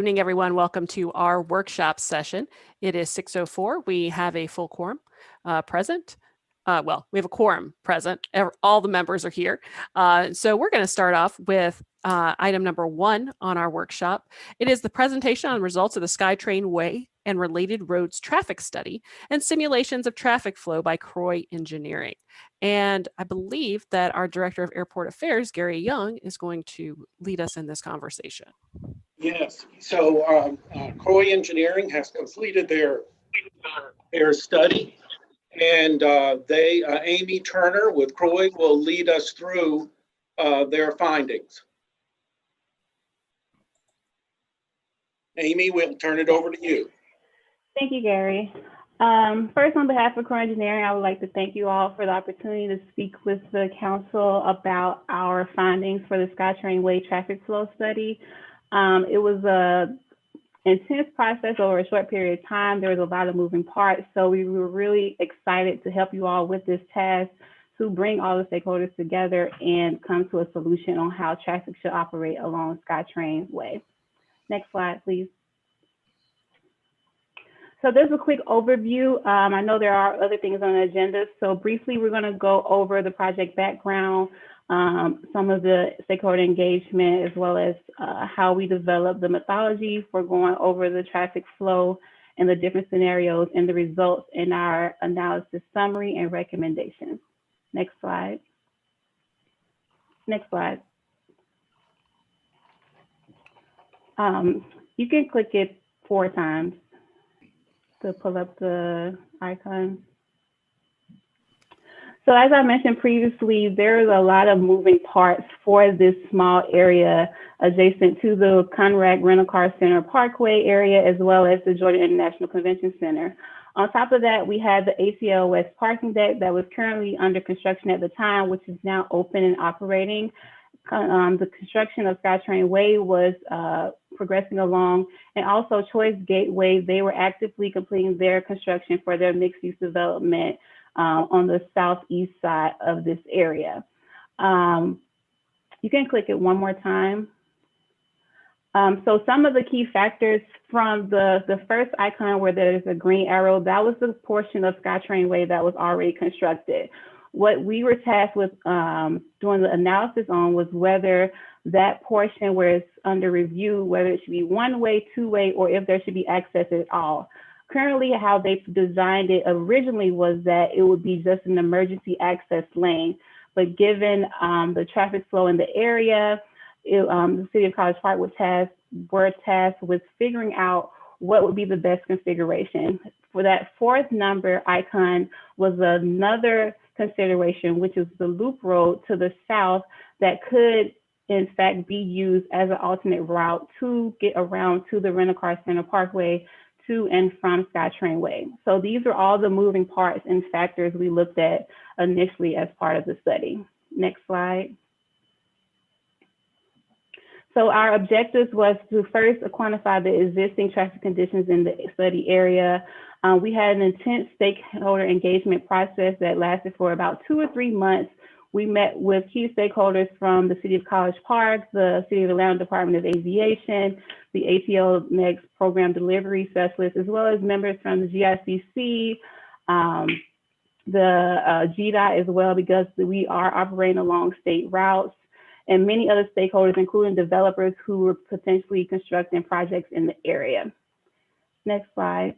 Evening, everyone. Welcome to our workshop session. It is 6:04. We have a full quorum present. We have a quorum present. All the members are here. So we're going to start off with item number 1 on our workshop. It is the presentation on results of the SkyTrain Way and related roads traffic study and simulations of traffic flow by Croy Engineering. And I believe that our Director of Airport Affairs, Gary Young, is going to lead us in this conversation. Yes, so Croy Engineering has completed their study, and Amy Turner with Croy will lead us through their findings. Amy, we'll turn it over to you. Thank you, Gary. First, on behalf of Croy Engineering, I would like to thank you all for the opportunity to speak with the council about our findings for the SkyTrain Way traffic flow study. It was an intense process over a short period of time. There was a lot of moving parts, so we were really excited to help you all with this task to bring all the stakeholders together and come to a solution on how traffic should operate along SkyTrain Way. Next slide, please. So there's a quick overview. I know there are other things on the agenda, so briefly we're going to go over the project background, some of the stakeholder engagement, as well as how we develop the methodology for going over the traffic flow and the different scenarios and the results in our analysis summary and recommendations. Next slide. Next slide. You can click it 4 times to pull up the icon. So as I mentioned previously, there's a lot of moving parts for this small area adjacent to the Conrad Rental Car Center Parkway area, as well as the Georgia International Convention Center. On top of that, we had the ACL West parking deck that was currently under construction at the time, which is now open and operating. The construction of SkyTrain Way was progressing along, and also Choice Gateway, they were actively completing their construction for their mixed-use development on the southeast side of this area. You can click it 1 more time. So some of the key factors from the first icon where there's a green arrow, that was the portion of SkyTrain Way that was already constructed. What we were tasked with doing the analysis on was whether that portion where it's under review, whether it should be 1-way, 2-way, or if there should be access at all. Currently, how they designed it originally was that it would be just an emergency access lane. But given the traffic flow in the area, the City of College Park were tasked with figuring out what would be the best configuration. For that 4th number icon was another consideration, which is the loop road to the south that could in fact be used as an alternate route to get around to the Rental Car Center Parkway to and from SkyTrain Way. So these are all the moving parts and factors we looked at initially as part of the study. Next slide. So our objectives was to first quantify the existing traffic conditions in the study area. We had an intense stakeholder engagement process that lasted for about 2 or 3 months. We met with key stakeholders from the City of College Park, the City of Atlanta Department of Aviation, the ATL Next Program Delivery Specialist, as well as members from the GICC, the GDOT as well, because we are operating along state routes, and many other stakeholders, including developers who were potentially constructing projects in the area. Next slide.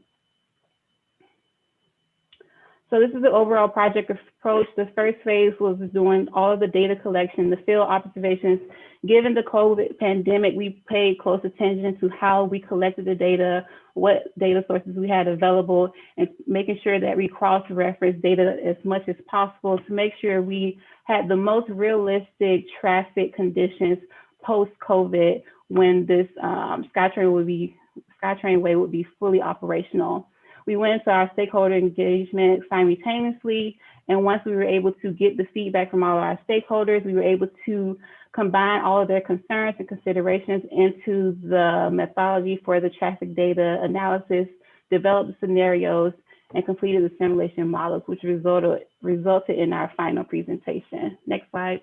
So this is the overall project approach. The first phase was doing all of the data collection, the field observations. Given the COVID pandemic, we paid close attention to how we collected the data, what data sources we had available, and making sure that we cross-reference data as much as possible to make sure we had the most realistic traffic conditions post-COVID when this SkyTrain Way would be fully operational. We went into our stakeholder engagement simultaneously, and once we were able to get the feedback from all of our stakeholders, we were able to combine all of their concerns and considerations into the methodology for the traffic data analysis, develop the scenarios, and completed the simulation models, which resulted in our final presentation. Next slide.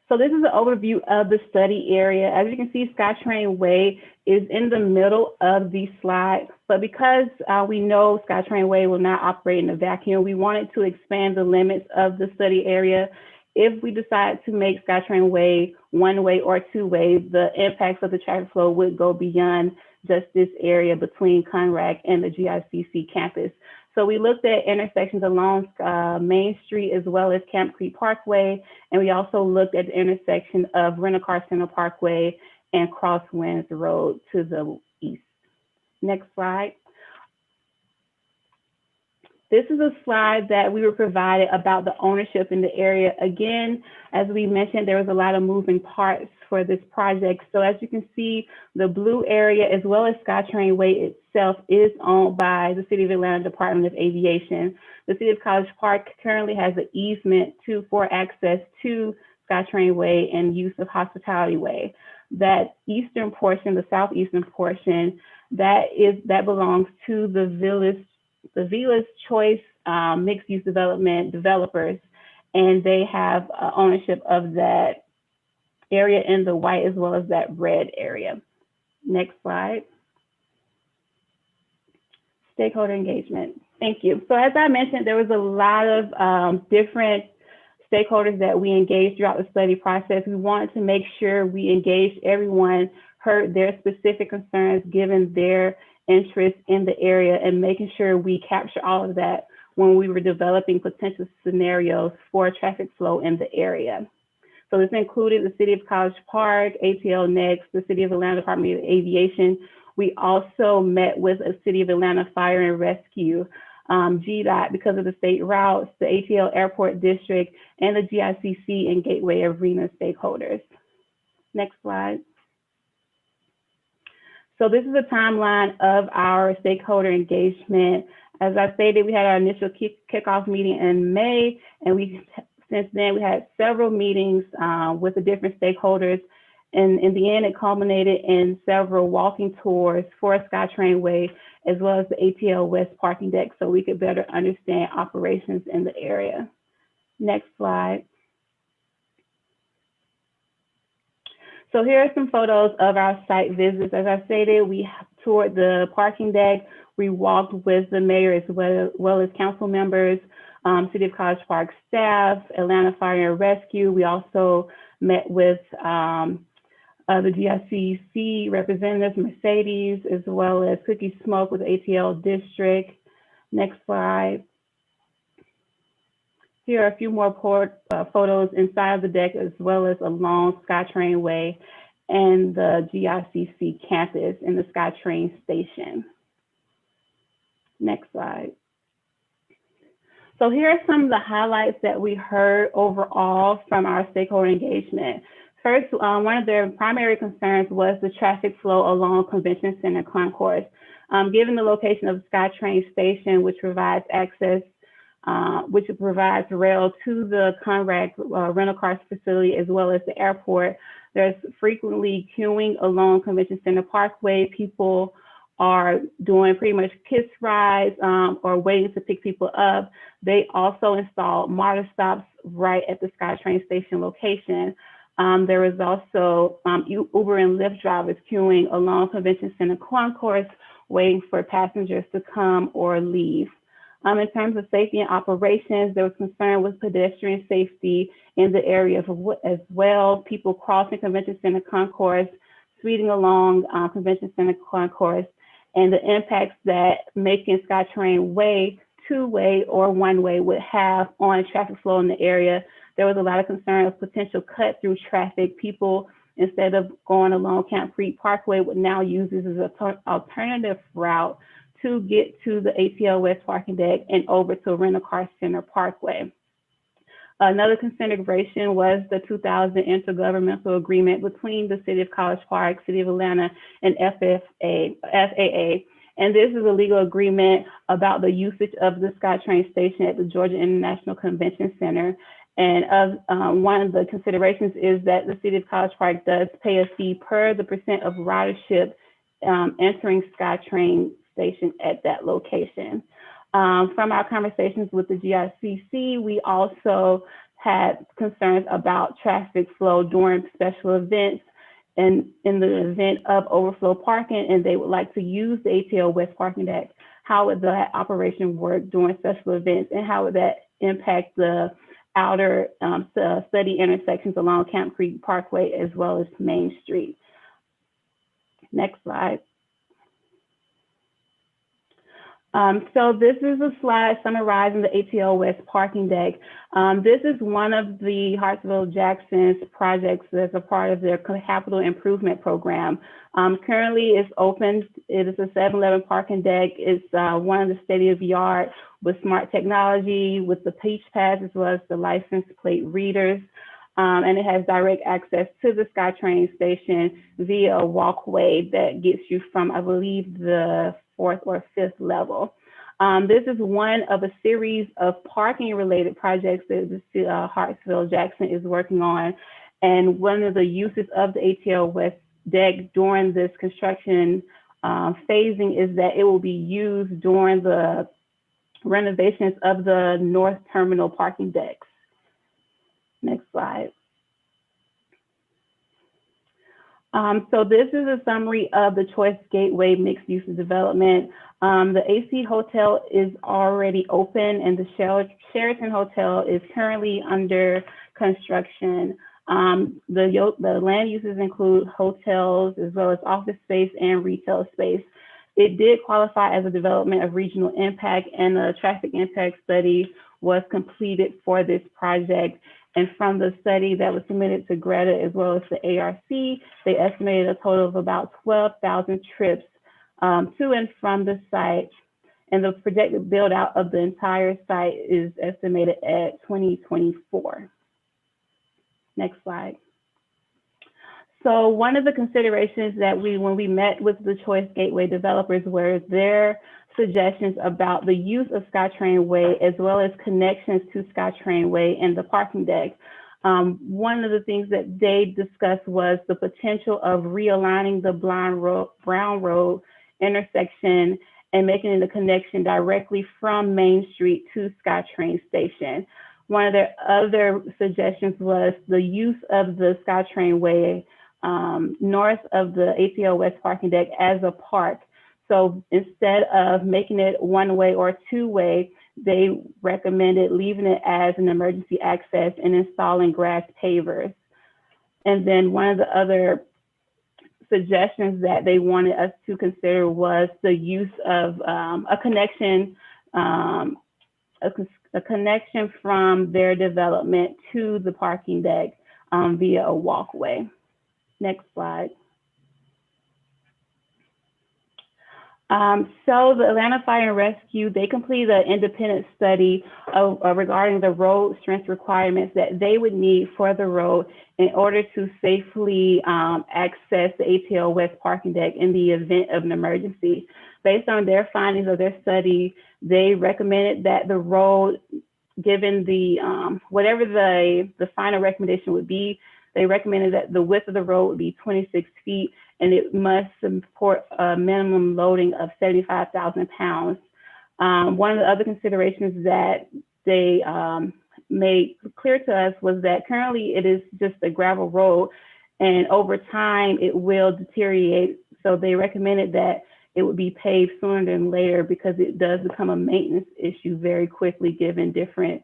So this is an overview of the study area. As you can see, SkyTrain Way is in the middle of the slide, but because we know SkyTrain Way will not operate in a vacuum, we wanted to expand the limits of the study area. If we decide to make SkyTrain Way one-way or two-way, the impacts of the traffic flow would go beyond just this area between Conrac and the GICC campus. So we looked at intersections along Main Street as well as Camp Creek Parkway, and we also looked at the intersection of Rent-A-Car Center Parkway and Crosswinds Road to the east. Next slide. This is a slide that we were provided about the ownership in the area. Again, as we mentioned, there was a lot of moving parts for this project. So as you can see, the blue area as well as SkyTrain Way itself is owned by the City of Atlanta Department of Aviation. The City of College Park currently has an easement for access to SkyTrain Way and use of Hospitality Way. That eastern portion, the southeastern portion, that belongs to the Villa's Choice mixed use development developers, and they have ownership of that area in the white as well as that red area. Next slide. Stakeholder engagement. Thank you. So as I mentioned, there was a lot of different stakeholders that we engaged throughout the study process. We wanted to make sure we engaged everyone, heard their specific concerns given their interest in the area, and making sure we capture all of that when we were developing potential scenarios for traffic flow in the area. So this included the City of College Park, ATL Next, the City of Atlanta Department of Aviation. We also met with a City of Atlanta Fire and Rescue, GDOT because of the state routes, the ATL Airport District, and the GICC and Gateway Arena stakeholders. Next slide. So this is a timeline of our stakeholder engagement. As I stated, we had our initial kickoff meeting in May, and since then we had several meetings with the different stakeholders. And in the end, it culminated in several walking tours for SkyTrain Way, as well as the ATL West parking deck, so we could better understand operations in the area. Next slide. So here are some photos of our site visits. As I stated, we toured the parking deck. We walked with the mayor as well as council members, City of College Park staff, Atlanta Fire and Rescue. We also met with the GICC representatives, Mercedes, as well as Cookie Smoke with ATL District. Next slide. Here are a few more photos inside of the deck, as well as along SkyTrain Way and the GICC campus and the SkyTrain station. Next slide. So here are some of the highlights that we heard overall from our stakeholder engagement. First, one of their primary concerns was the traffic flow along Convention Center Concourse. Given the location of the SkyTrain station, which provides access, which provides rail to the Conrac rental car facility as well as the airport, there's frequently queuing along Convention Center Parkway. People are doing pretty much kiss rides or waiting to pick people up. They also installed MARTA stops right at the SkyTrain station location. There was also Uber and Lyft drivers queuing along Convention Center Concourse, waiting for passengers to come or leave. In terms of safety and operations, there was concern with pedestrian safety in the area as well. People crossing Convention Center Concourse, speeding along Convention Center Concourse, and the impacts that making SkyTrain Way two-way or one-way would have on traffic flow in the area. There was a lot of concern of potential cut-through traffic. People, instead of going along Camp Creek Parkway, would now use this as an alternative route to get to the ATL West parking deck and over to Rent-A-Car Center Parkway. Another consideration was the 2000 intergovernmental agreement between the City of College Park, City of Atlanta, and FAA. And this is a legal agreement about the usage of the SkyTrain station at the Georgia International Convention Center. And one of the considerations is that the City of College Park does pay a fee per the percent of ridership entering SkyTrain station at that location. From our conversations with the GICC, we also had concerns about traffic flow during special events and in the event of overflow parking, and they would like to use the ATL West parking deck. How would that operation work during special events, and how would that impact the outer study intersections along Camp Creek Parkway as well as Main Street? Next slide. So this is a slide summarizing the ATL West parking deck. This is one of the Hartsville-Jackson's projects that's a part of their capital improvement program. Currently it's open. It is a 7-Eleven parking deck. It's one of the state-of-the-art with smart technology, with the Peach Pass as well as the license plate readers. And it has direct access to the SkyTrain station via a walkway that gets you from, I believe, the 4th or 5th level. This is one of a series of parking related projects that the Hartsville-Jackson is working on. And one of the uses of the ATL West deck during this construction phasing is that it will be used during the renovations of the North Terminal parking decks. Next slide. So this is a summary of the Choice Gateway mixed use development. The AC Hotel is already open and the Sheraton Hotel is currently under construction. The land uses include hotels as well as office space and retail space. It did qualify as a development of regional impact, and a traffic impact study was completed for this project. And from the study that was submitted to Greta as well as the ARC, they estimated a total of about 12,000 trips to and from the site. And the projected build out of the entire site is estimated at 2024. Next slide. So one of the considerations that when we met with the Choice Gateway developers were their suggestions about the use of SkyTrain Way as well as connections to SkyTrain Way and the parking deck. One of the things that they discussed was the potential of realigning the Brown Road intersection and making it a connection directly from Main Street to SkyTrain Station. One of their other suggestions was the use of the SkyTrain Way north of the ATL West parking deck as a park. So instead of making it one-way or two-way, they recommended leaving it as an emergency access and installing grass pavers. And then one of the other suggestions that they wanted us to consider was the use of a connection from their development to the parking deck via a walkway. Next slide. So the Atlanta Fire and Rescue, they completed an independent study regarding the road strength requirements that they would need for the road in order to safely access the ATL West parking deck in the event of an emergency. Based on their findings of their study, they recommended that the road, given the whatever the final recommendation would be, they recommended that the width of the road would be 26 feet and it must support a minimum loading of 75,000 pounds. One of the other considerations that they made clear to us was that currently it is just a gravel road and over time it will deteriorate. So they recommended that it would be paved sooner than later because it does become a maintenance issue very quickly given different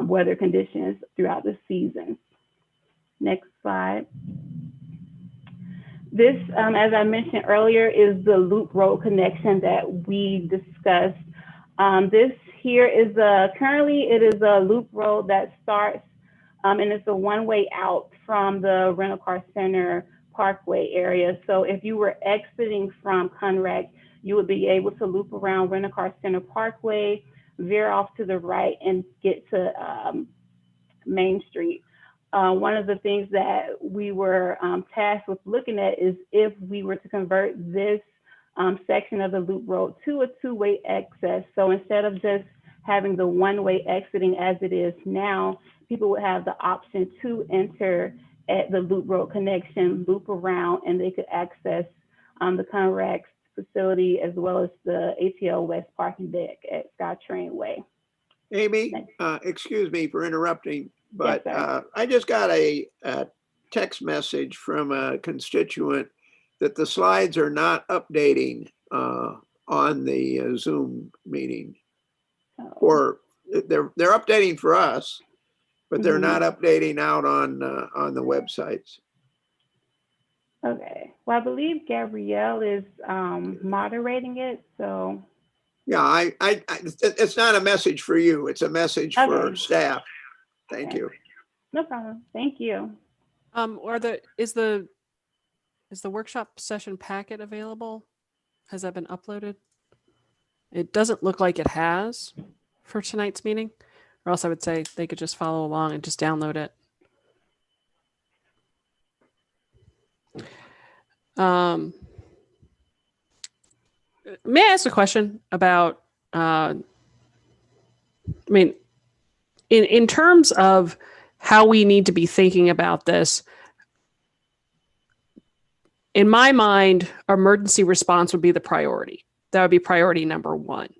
weather conditions throughout the season. Next slide. This, as I mentioned earlier, is the loop road connection that we discussed. This here is currently it is a loop road that starts and it's a one-way out from the Rental Car Center Parkway area. So if you were exiting from Conrack, you would be able to loop around Rental Car Center Parkway, veer off to the right and get to Main Street. One of the things that we were tasked with looking at is if we were to convert this section of the loop road to a two-way access. So instead of just having the one-way exiting as it is now, people would have the option to enter at the loop road connection, loop around, and they could access the Conrack facility as well as the ATL West parking deck at SkyTrain Way. Amy, Thanks. excuse me for interrupting, but sir. I just got a text message from a constituent that the slides are not updating on the Zoom meeting. Oh, Or they're updating for us, but they're not updating out on the websites. okay. Well, I believe Gabrielle is moderating it, so. Yeah, it's not a message for you. It's a message for Okay. staff. Thank Okay. you. No problem. Thank you. Is the workshop session packet available? Has that been uploaded? It doesn't look like it has for tonight's meeting, or else I would say they could just follow along and just download it. May I ask a question about, I mean, in terms of how we need to be thinking about this, in my mind, emergency response would be the priority. That would be priority number one.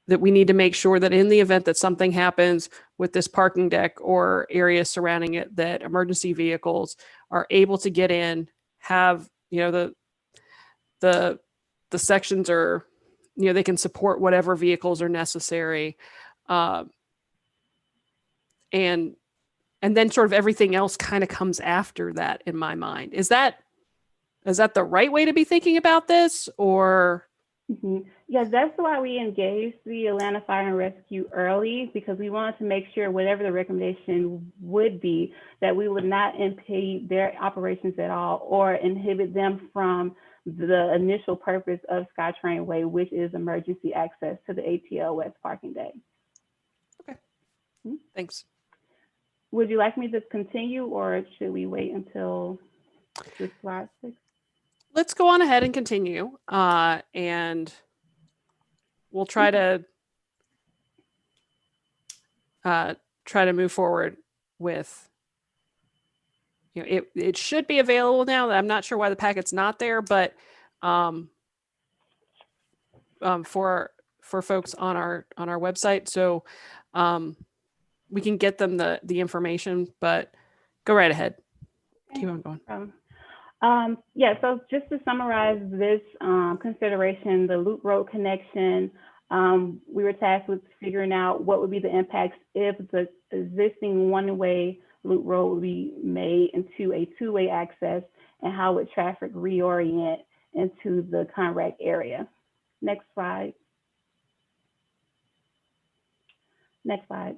That we need to make sure that in the event that something happens with this parking deck or area surrounding it, that emergency vehicles are able to get in, have, the sections are, they can support whatever vehicles are necessary. And then sort of everything else kind of comes after that in my mind. Is that the right way to be thinking about this, or? Yeah, that's why we engaged the Atlanta Fire and Rescue early, because we wanted to make sure whatever the recommendation would be, that we would not impede their operations at all or inhibit them from the initial purpose of SkyTrain Way, which is emergency access to the ATL West parking deck. Okay, thanks. Would you like me to continue, or should we wait until the slide 6? Let's go on ahead and continue, and we'll try to move forward with. It should be available now. I'm not sure why the packet's not there, but for folks on our website, so we can get them the information. But go right ahead. Keep on going. Yeah, so just to summarize this consideration, the loop road connection, we were tasked with figuring out what would be the impacts if the existing one-way loop road would be made into a two-way access, and how would traffic reorient into the Conrack area. Next slide. Next slide.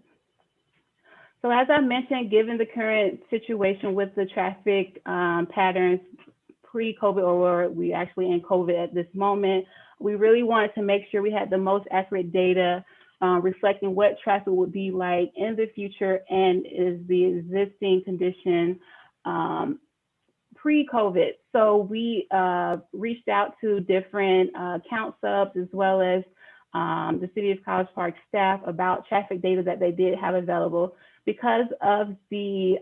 So as I mentioned, given the current situation with the traffic patterns pre-COVID, or we actually in COVID at this moment, we really wanted to make sure we had the most accurate data reflecting what traffic would be like in the future and is the existing condition pre-COVID. So we reached out to different count subs as well as the City of College Park staff about traffic data that they did have available. Because of the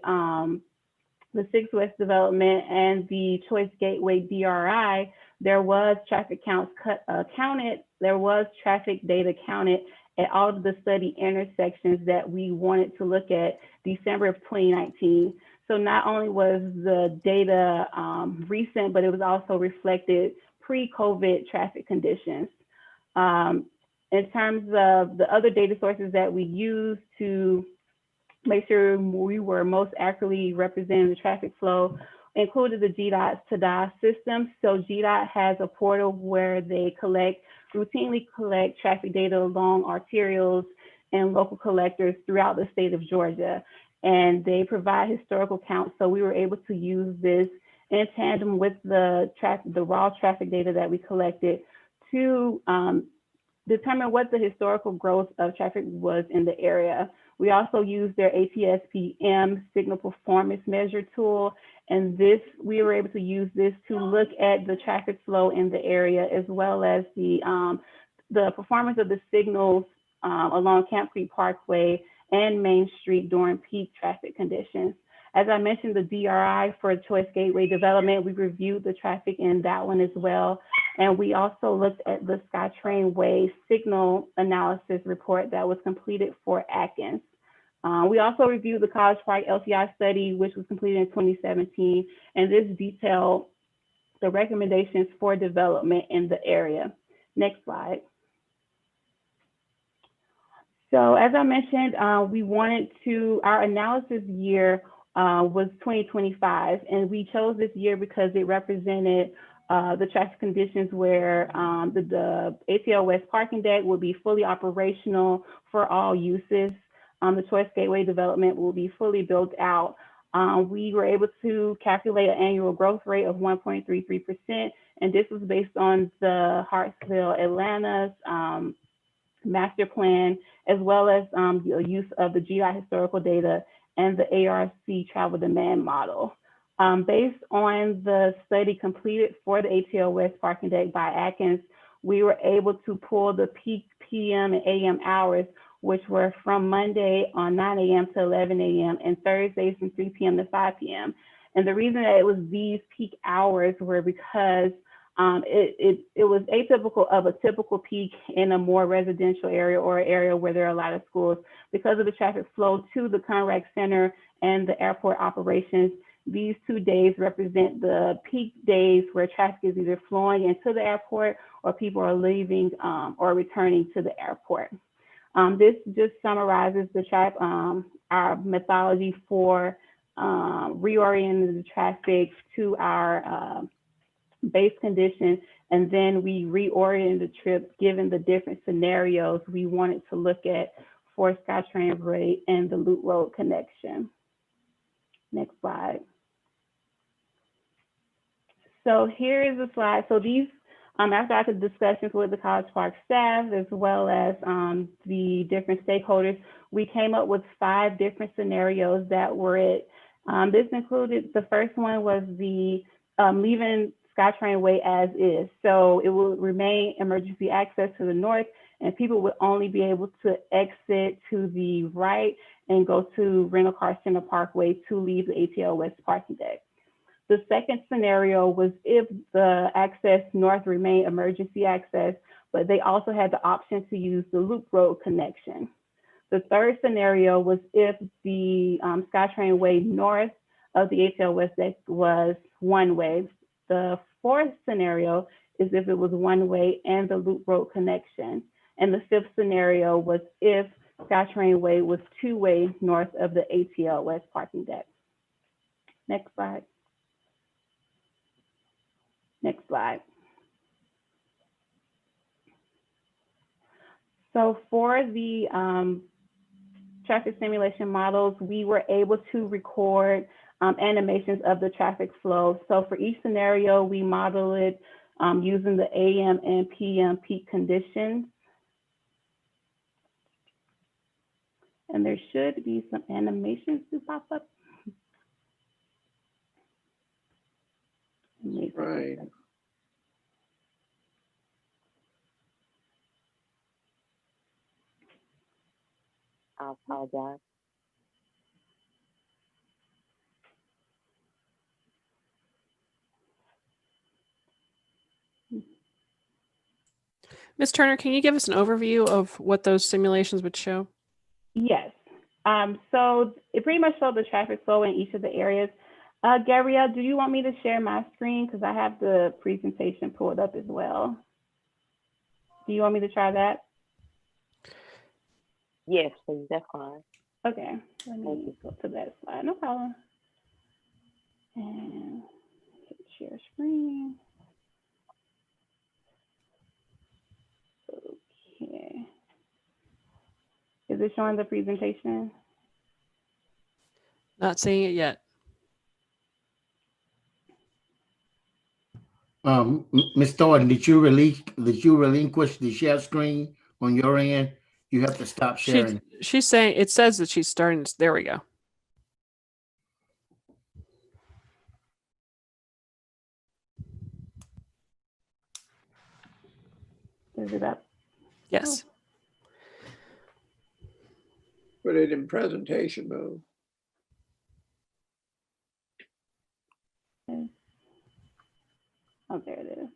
6 West development and the Choice Gateway DRI, there was traffic counts counted. There was traffic data counted at all of the study intersections that we wanted to look at December of 2019. So not only was the data recent, but it was also reflected pre-COVID traffic conditions. In terms of the other data sources that we used to make sure we were most accurately representing the traffic flow, included the GDOT TDA system. So GDOT has a portal where they routinely collect traffic data along arterials and local collectors throughout the state of Georgia. And they provide historical counts. So we were able to use this in tandem with the raw traffic data that we collected to determine what the historical growth of traffic was in the area. We also used their ATSPM signal performance measure tool. And we were able to use this to look at the traffic flow in the area, as well as the performance of the signals along Camp Creek Parkway and Main Street during peak traffic conditions. As I mentioned, the DRI for Choice Gateway development, we reviewed the traffic in that one as well. And we also looked at the SkyTrain Way signal analysis report that was completed for Atkins. We also reviewed the College Park LTI study, which was completed in 2017, and this detailed the recommendations for development in the area. Next slide. So as I mentioned, our analysis year was 2025, and we chose this year because it represented the traffic conditions where the ATL West parking deck will be fully operational for all uses. The Choice Gateway development will be fully built out. We were able to calculate an annual growth rate of 1.33%, and this was based on the Hartsville, Atlanta's master plan, as well as the use of the GI historical data and the ARC travel demand model. Based on the study completed for the ATL West parking deck by Atkins, we were able to pull the peak PM and AM hours, which were from Monday on 9 a.m. to 11 a.m. and Thursdays from 3 p.m. to 5 p.m. And the reason that it was these peak hours were because it was atypical of a typical peak in a more residential area or an area where there are a lot of schools. Because of the traffic flow to the Conrac Center and the airport operations, these 2 days represent the peak days where traffic is either flowing into the airport or people are leaving or returning to the airport. This just summarizes our methodology for reorienting the traffic to our base condition, and then we reoriented the trip given the different scenarios we wanted to look at for SkyTrain rate and the Loop Road connection. Next slide. So here is a slide. So these, after I had discussions with the College Park staff, as well as the different stakeholders, we came up with 5 different scenarios that were it. This included, the first one was the leaving SkyTrain Way as is. So it will remain emergency access to the north, and people would only be able to exit to the right and go to Rental Car Center Parkway to leave the ATL West parking deck. The second scenario was if the access north remained emergency access, but they also had the option to use the Loop Road connection. The third scenario was if the SkyTrain Way north of the ATL West deck was one way. The fourth scenario is if it was one way and the Loop Road connection. And the fifth scenario was if SkyTrain Way was two-way north of the ATL West parking deck. Next slide. Next slide. So for the traffic simulation models, we were able to record animations of the traffic flow. So for each scenario, we model it using the AM and PM peak conditions. And there should be some animations to pop up. Right. I apologize. Ms. Turner, can you give us an overview of what those simulations would show? Yes. So it pretty much showed the traffic flow in each of the areas. Gabrielle, do you want me to share my screen? Because I have the presentation pulled up as well. Do you want me to try that? Yes, please, that's fine. Okay, let me go to that slide, no problem. And hit share screen. Okay. Is it showing the presentation? Not seeing it yet. Ms. Thornton, did you relinquish the share screen on your end? You have to stop sharing. She's saying, it says that she's starting, there we go. Is it up? Yes. Put it in presentation mode. Oh, there it is.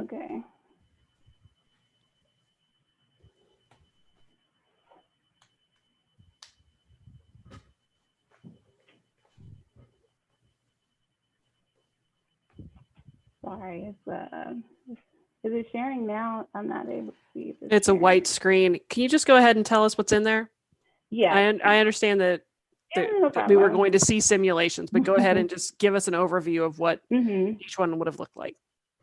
Okay. Sorry, is it sharing now? I'm not able to see if It's a sharing. white screen. Can you just go ahead and tell us what's in there? Yeah, I understand that, yeah, no that we were problem. going to see simulations, but go ahead and just give us an overview of what Mm-hmm. each one would have looked like.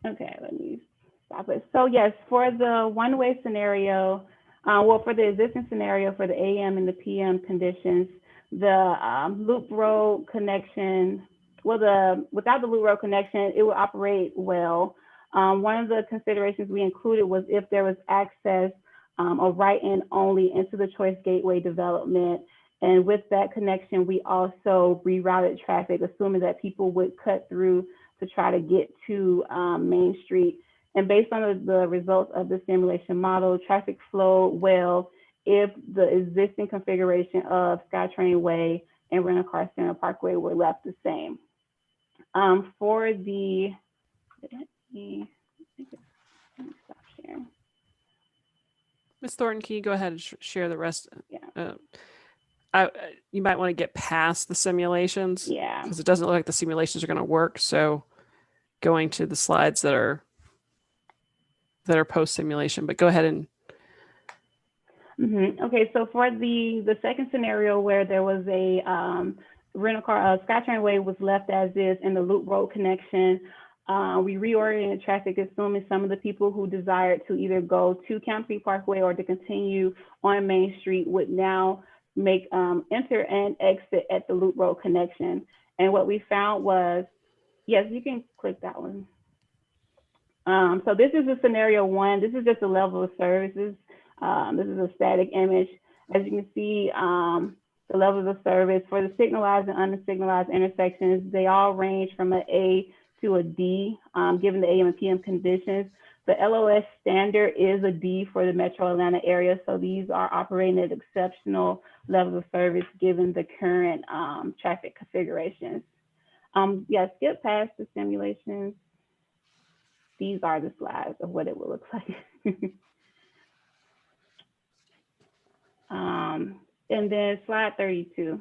Okay, let me stop it. So yes, for the one-way scenario, well, for the existing scenario for the AM and the PM conditions, the loop road connection, well, without the loop road connection, it will operate well. One of the considerations we included was if there was access or write-in only into the Choice Gateway development. And with that connection, we also rerouted traffic, assuming that people would cut through to try to get to Main Street. And based on the results of the simulation model, traffic flowed well if the existing configuration of SkyTrain Way and Rent-A-Car Center Parkway were left the same. For the, let me stop sharing. Ms. Thornton, can you go ahead and share the rest? Yeah. You might want to get past the simulations. Yeah. Because it doesn't look like the simulations are going to work. So going to the slides that are post simulation, but go ahead and. Mm-hmm. Okay, so for the second scenario where there was a Rent-A-Car, SkyTrain Way was left as is in the loop road connection, we reoriented traffic, assuming some of the people who desired to either go to Kemp Parkway or to continue on Main Street would now make enter and exit at the loop road connection. And what we found was, yes, you can click that one. So this is a scenario one. This is just the level of services. This is a static image. As you can see, the levels of service for the signalized and unsignalized intersections, they all range from an A to a D, given the AM and PM conditions. The LOS standard is a D for the Metro Atlanta area. So these are operating at exceptional levels of service given the current traffic configurations. Yeah, skip past the simulations. These are the slides of what it will look like. And then slide 32.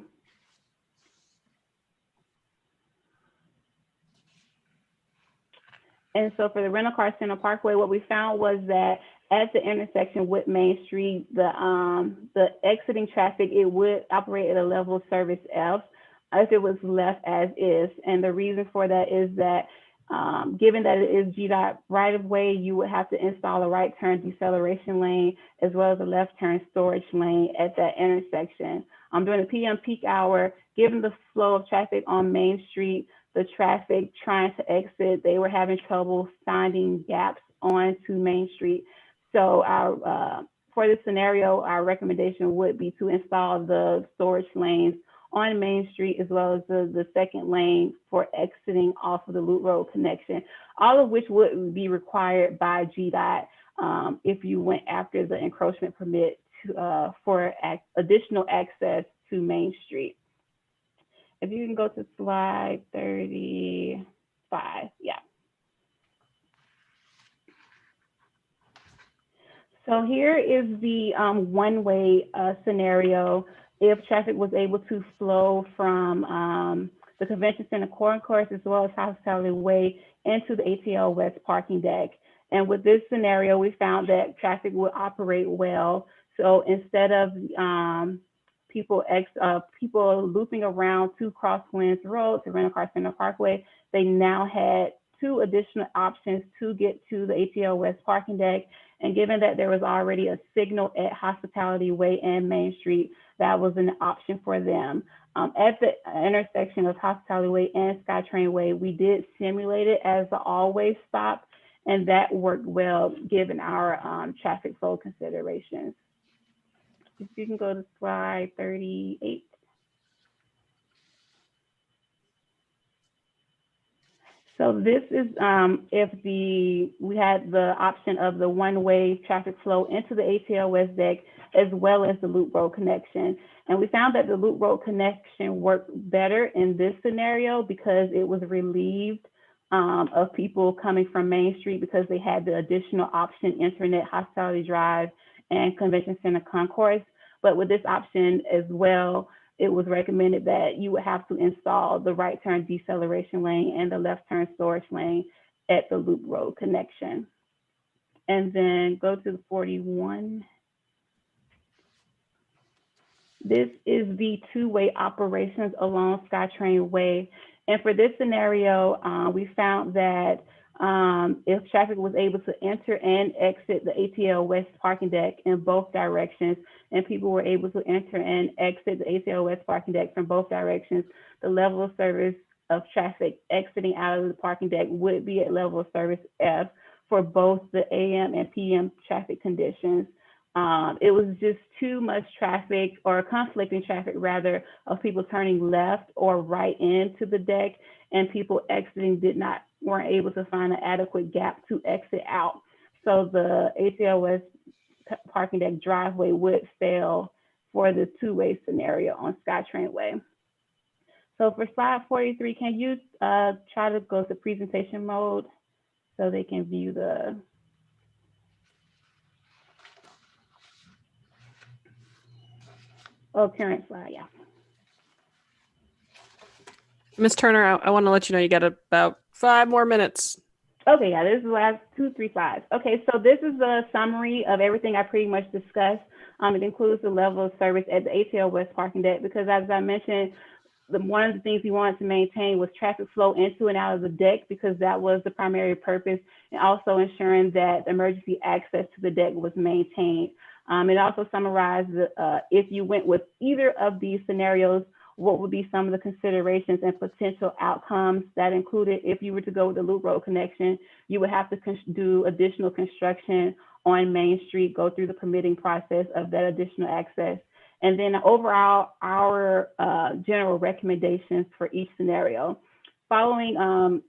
And so for the Rent-A-Car Center Parkway, what we found was that at the intersection with Main Street, the exiting traffic, it would operate at a level of service F if it was left as is. And the reason for that is that given that it is GDOT right of way, you would have to install a right turn deceleration lane as well as a left turn storage lane at that intersection. During the PM peak hour, given the flow of traffic on Main Street, the traffic trying to exit, they were having trouble finding gaps onto Main Street. So for this scenario, our recommendation would be to install the storage lanes on Main Street, as well as the second lane for exiting off of the loop road connection, all of which would be required by GDOT if you went after the encroachment permit for additional access to Main Street. If you can go to slide 35, yeah. So here is the one-way scenario if traffic was able to flow from the Convention Center Concourse as well as Hospitality Way into the ATL West parking deck. And with this scenario, we found that traffic would operate well. So instead of people looping around to Crosswinds Road to Rent-A-Car Center Parkway, they now had 2 additional options to get to the ATL West parking deck. And given that there was already a signal at Hospitality Way and Main Street, that was an option for them. At the intersection of Hospitality Way and SkyTrain Way, we did simulate it as the all-way stop, and that worked well given our traffic flow considerations. If you can go to slide 38. So this is if we had the option of the one-way traffic flow into the ATL West deck as well as the loop road connection. And we found that the loop road connection worked better in this scenario because it was relieved of people coming from Main Street because they had the additional option, Internet, Hospitality Drive, and Convention Center Concourse. But with this option as well, it was recommended that you would have to install the right turn deceleration lane and the left turn storage lane at the Loop Road connection. And then go to the 41. This is the two-way operations along SkyTrain Way. And for this scenario, we found that if traffic was able to enter and exit the ATL West parking deck in both directions, and people were able to enter and exit the ATL West parking deck from both directions, the level of service of traffic exiting out of the parking deck would be at level of service F for both the AM and PM traffic conditions. It was just too much traffic, or conflicting traffic rather, of people turning left or right into the deck, and people exiting weren't able to find an adequate gap to exit out. So the ATL West parking deck driveway would fail for the two-way scenario on SkyTrain Way. So for slide 43, can you try to go to presentation mode so they can view the current slide, yeah. Ms. Turner, I want to let you know you got about 5 more minutes. Okay, yeah, this is the last 2-3 slides. Okay, so this is a summary of everything I pretty much discussed. It includes the level of service at the ATL West parking deck, because as I mentioned, one of the things we wanted to maintain was traffic flow into and out of the deck, because that was the primary purpose, and also ensuring that emergency access to the deck was maintained. It also summarized if you went with either of these scenarios, what would be some of the considerations and potential outcomes. That included, if you were to go with the Loop Road connection, you would have to do additional construction on Main Street, go through the permitting process of that additional access. And then overall, our general recommendations for each scenario. Following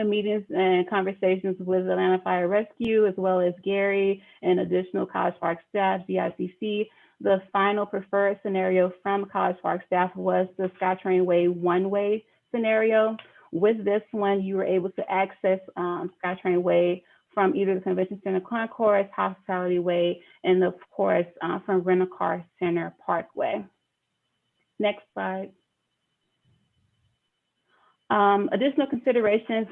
meetings and conversations with Atlanta Fire Rescue, as well as Gary and additional College Park staff, GICC, the final preferred scenario from College Park staff was the SkyTrain Way one-way scenario. With this one, you were able to access SkyTrain Way from either the Convention Center Concourse, Hospitality Way, and of course, from Rent-A-Car Center Parkway. Next slide. Additional considerations,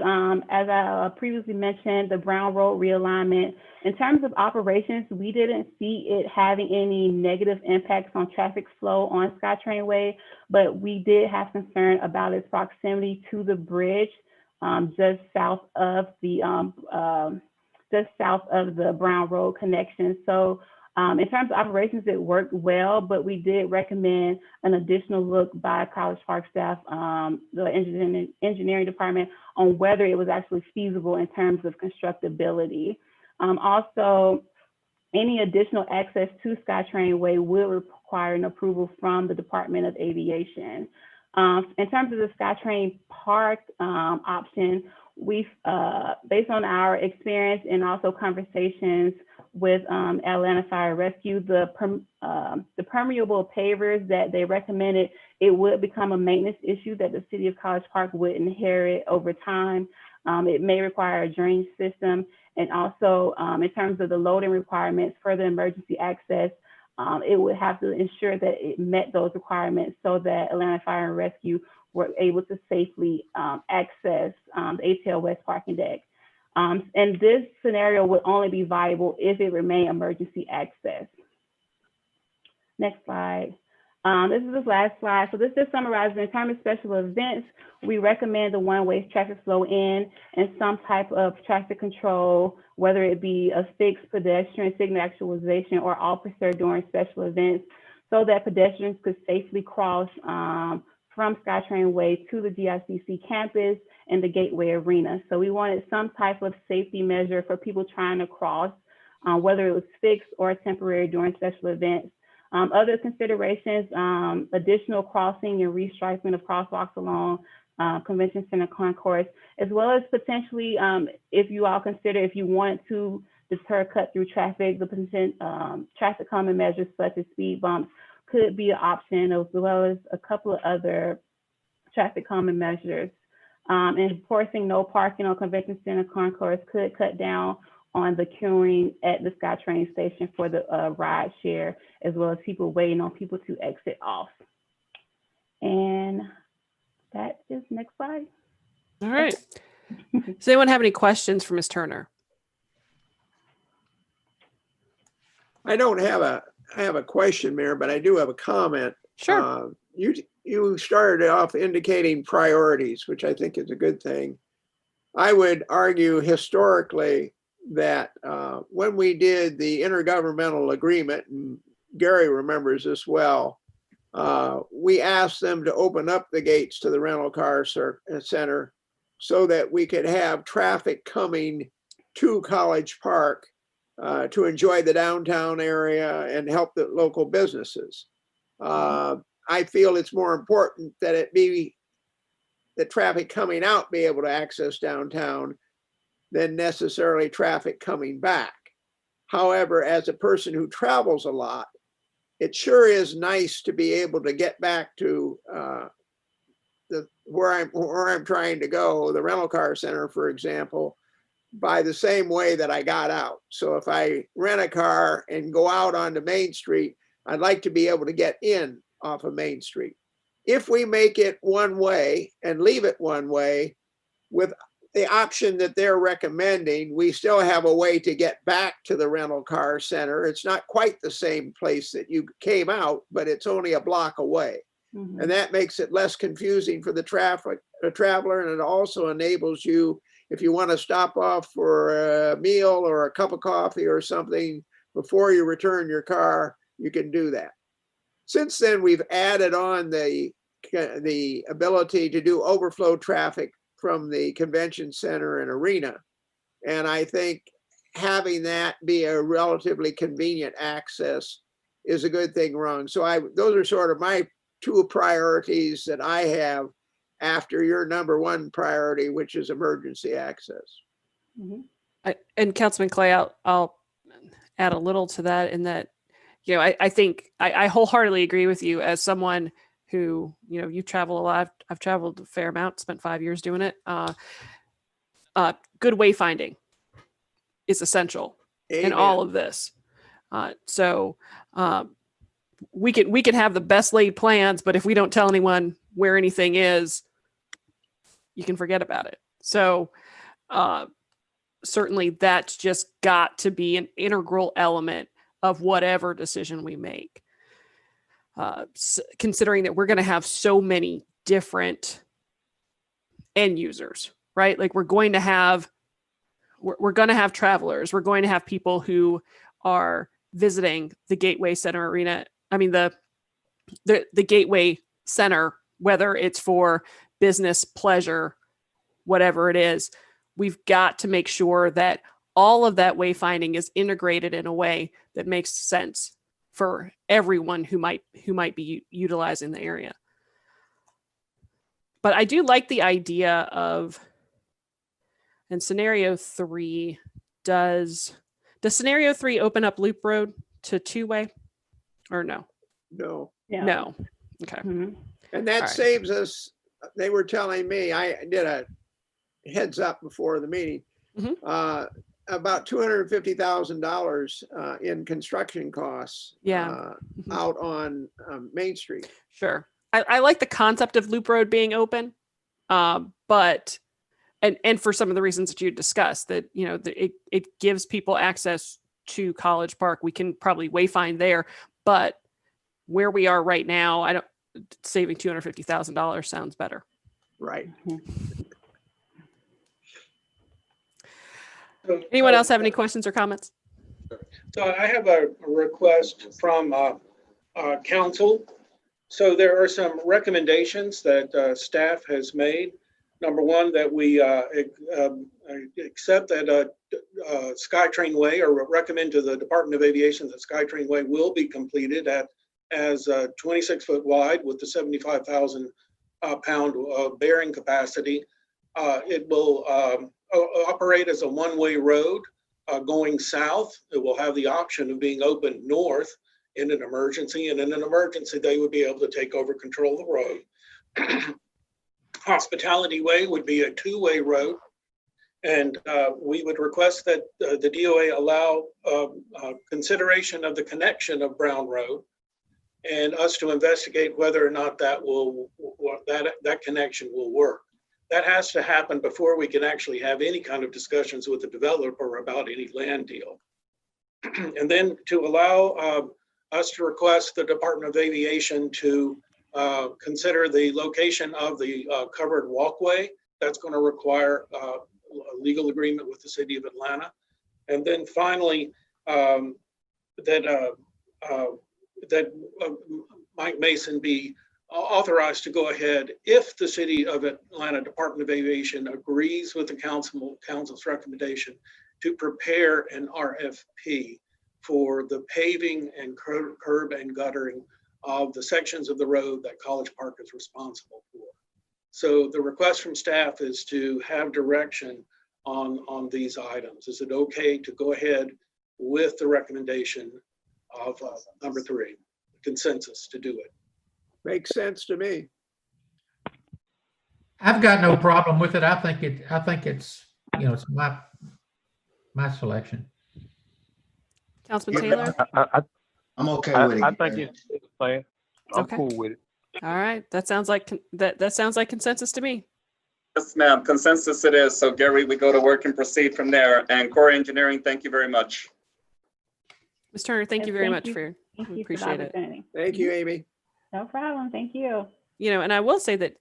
as I previously mentioned, the Brown Road realignment. In terms of operations, we didn't see it having any negative impacts on traffic flow on SkyTrain Way, but we did have concern about its proximity to the bridge just south of the Brown Road connection. So in terms of operations, it worked well, but we did recommend an additional look by College Park staff, the engineering department, on whether it was actually feasible in terms of constructability. Also, any additional access to SkyTrain Way will require an approval from the Department of Aviation. In terms of the SkyTrain Park option, we've, based on our experience and also conversations with Atlanta Fire Rescue, the permeable pavers that they recommended, it would become a maintenance issue that the City of College Park would inherit over time. It may require a drainage system, and also in terms of the loading requirements for the emergency access, it would have to ensure that it met those requirements so that Atlanta Fire and Rescue were able to safely access the ATL West parking deck. And this scenario would only be viable if it remained emergency access. Next slide. This is the last slide. So this just summarizes, in terms of special events, we recommend the one-way traffic flow in and some type of traffic control, whether it be a fixed pedestrian signal actualization or officer during special events, so that pedestrians could safely cross from SkyTrain Way to the GICC campus and the Gateway Arena. So we wanted some type of safety measure for people trying to cross, whether it was fixed or temporary during special events. Other considerations, additional crossing and restriping of crosswalks along Convention Center Concourse, as well as potentially, if you all consider, if you want to deter cut-through traffic, the traffic calming measures such as speed bumps could be an option, as well as a couple of other traffic calming measures. Enforcing no parking on Convention Center concourse could cut down on the queuing at the SkyTrain station for the ride share, as well as people waiting on people to exit off. And that is next slide. All right. Does anyone have any questions for Ms. Turner? I don't have a question, Mayor, but I do have a comment. Sure. You started off indicating priorities, which I think is a good thing. I would argue historically that when we did the intergovernmental agreement, and Gary remembers this well, we asked them to open up the gates to the rental car center so that we could have traffic coming to College Park to enjoy the downtown area and help the local businesses. I feel it's more important that it be the traffic coming out be able to access downtown than necessarily traffic coming back. However, as a person who travels a lot, it sure is nice to be able to get back to where I'm trying to go, the rental car center, for example, by the same way that I got out. So if I rent a car and go out onto Main Street, I'd like to be able to get in off of Main Street. If we make it one way and leave it one way, with the option that they're recommending, we still have a way to get back to the rental car center. It's not quite the same place that you came out, but it's only a block away. Mm-hmm. And that makes it less confusing for the traveler. And it also enables you, if you want to stop off for a meal or a cup of coffee or something before you return your car, you can do that. Since then, we've added on the ability to do overflow traffic from the convention center and arena. And I think having that be a relatively convenient access is a good thing wrong. So those are sort of my two priorities that I have after your number one priority, which is emergency access. Mm-hmm. And Councilman Clay, I'll add a little to that in that, you know, I think I wholeheartedly agree with you as someone who, you know, you travel a lot. I've traveled a fair amount, spent 5 years doing it. Good wayfinding is essential in all of this. So we can have the best laid plans, but if we don't tell anyone where anything is, you can forget about it. So certainly that's just got to be an integral element of whatever decision we make. Considering that we're going to have so many different end users, right? Like we're going to have travelers. We're going to have people who are visiting the Gateway Center Arena. I mean, the Gateway Center, whether it's for business, pleasure, whatever it is, we've got to make sure that all of that wayfinding is integrated in a way that makes sense for everyone who might be utilizing the area. But I do like the idea of, in scenario 3, does scenario 3 open up Loop Road to two-way or no? No. Yeah. No. Okay. Mm-hmm. And that right. saves us, they were telling me, I did a heads up before the meeting, about $250,000 in construction costs out on Main Street. Sure. I like the concept of Loop Road being open, but and for some of the reasons that you discussed, that, you know, it gives people access to College Park. We can probably wayfind there, but where we are right now, saving $250,000 sounds better. Right. Anyone else have any questions or comments? So I have a request from council. So there are some recommendations that staff has made. Number one, that we accept that SkyTrain Way, or recommend to the Department of Aviation that SkyTrain Way will be completed as 26 foot wide with the 75,000 pound bearing capacity. It will operate as a one-way road going south. It will have the option of being open north in an emergency, and in an emergency they would be able to take over control of the road. Hospitality Way would be a two-way road. And we would request that the DOA allow consideration of the connection of Brown Road and us to investigate whether or not that connection will work. That has to happen before we can actually have any kind of discussions with the developer about any land deal. And then to allow us to request the Department of Aviation to consider the location of the covered walkway. That's going to require a legal agreement with the City of Atlanta. And then finally, that Mike Mason be authorized to go ahead if the City of Atlanta Department of Aviation agrees with the council's recommendation to prepare an RFP for the paving and curb and guttering of the sections of the road that College Park is responsible for. So the request from staff is to have direction on these items. Is it okay to go ahead with the recommendation of number 3, consensus to do it? Makes sense to me. I've got no problem with it. I think it's, it's my selection. Councilman Yeah, Taylor? I'm okay with it. I think it's fine. I'm Okay. cool with it. All right. That sounds like that sounds like consensus to me. Yes, ma'am. Consensus it is. So Gary, we go to work and proceed from there. And Core Engineering, thank you very much. Ms. Turner, thank you Yes, very thank much you. for your, Thank we you for the appreciate it. opportunity. Thank you, Amy. No problem. Thank you. And I will say that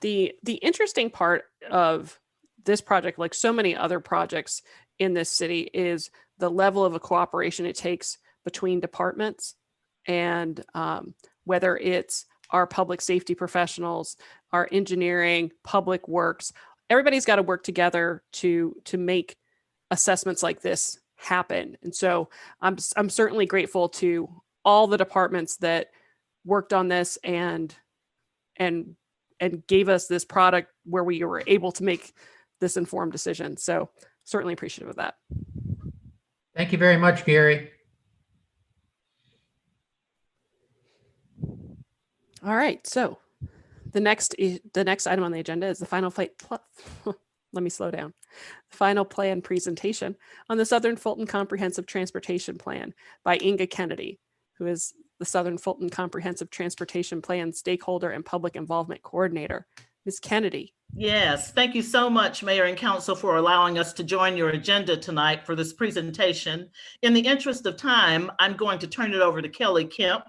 the interesting part of this project, like so many other projects in this city, is the level of a cooperation it takes between departments, and whether it's our public safety professionals, our engineering, public works, everybody's got to work together to make assessments like this happen. And so I'm certainly grateful to all the departments that worked on this and gave us this product where we were able to make this informed decision. So certainly appreciative of that. Thank you very much, Gary. All right. So the next item on the agenda is the final let me slow down. Final plan presentation on the Southern Fulton Comprehensive Transportation Plan by Inga Kennedy, who is the Southern Fulton Comprehensive Transportation Plan Stakeholder and Public Involvement Coordinator. Ms. Kennedy. Yes, thank you so much, Mayor and Council, for allowing us to join your agenda tonight for this presentation. In the interest of time, I'm going to turn it over to Kelly Kemp,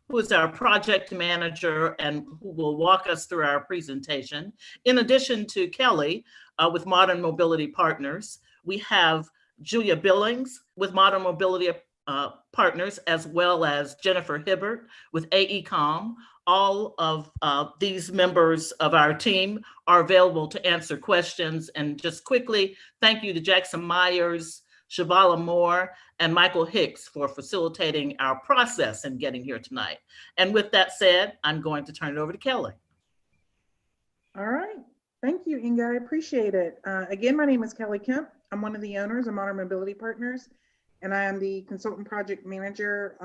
who is our project manager and who will walk us through our presentation. In addition to Kelly, with Modern Mobility Partners, we have Julia Billings with Modern Mobility Partners, as well as Jennifer Hibbert with AECOM. All of these members of our team are available to answer questions. And just quickly, thank you to Jackson Myers, Shavala Moore, and Michael Hicks for facilitating our process in getting here tonight. And with that said, I'm going to turn it over to Kelly. All right. Thank you, Inga. I appreciate it. Again, my name is Kelly Kemp. I'm one of the owners of Modern Mobility Partners, and I am the consultant project manager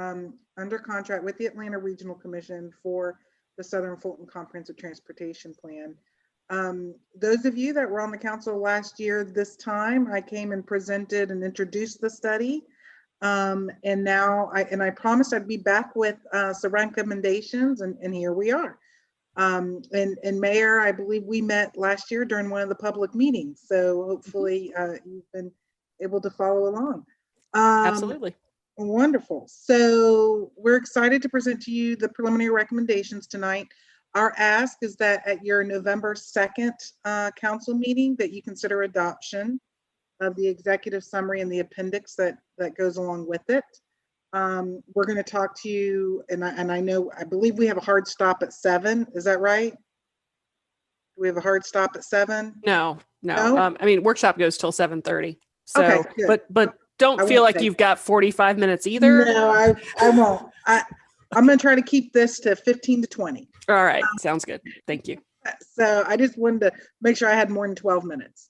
under contract with the Atlanta Regional Commission for the Southern Fulton Comprehensive Transportation Plan. Those of you that were on the council last year, this time I came and presented and introduced the study. And now I promised I'd be back with some recommendations, and here we are. And Mayor, I believe we met last year during one of the public meetings. So hopefully you've been able to follow along. Absolutely. Wonderful. So we're excited to present to you the preliminary recommendations tonight. Our ask is that at your November 2nd council meeting that you consider adoption of the executive summary and the appendix that goes along with it. We're going to talk to you, and I believe we have a hard stop at 7. Is that right? Do we have a hard stop at 7? No. No? I mean, workshop goes till 7:30. So, Okay, good. but don't I feel won't like say. you've got 45 minutes either. No, I won't. I'm going to try to keep this to 15 to 20. All right. Sounds good. Thank you. So I just wanted to make sure I had more than 12 minutes.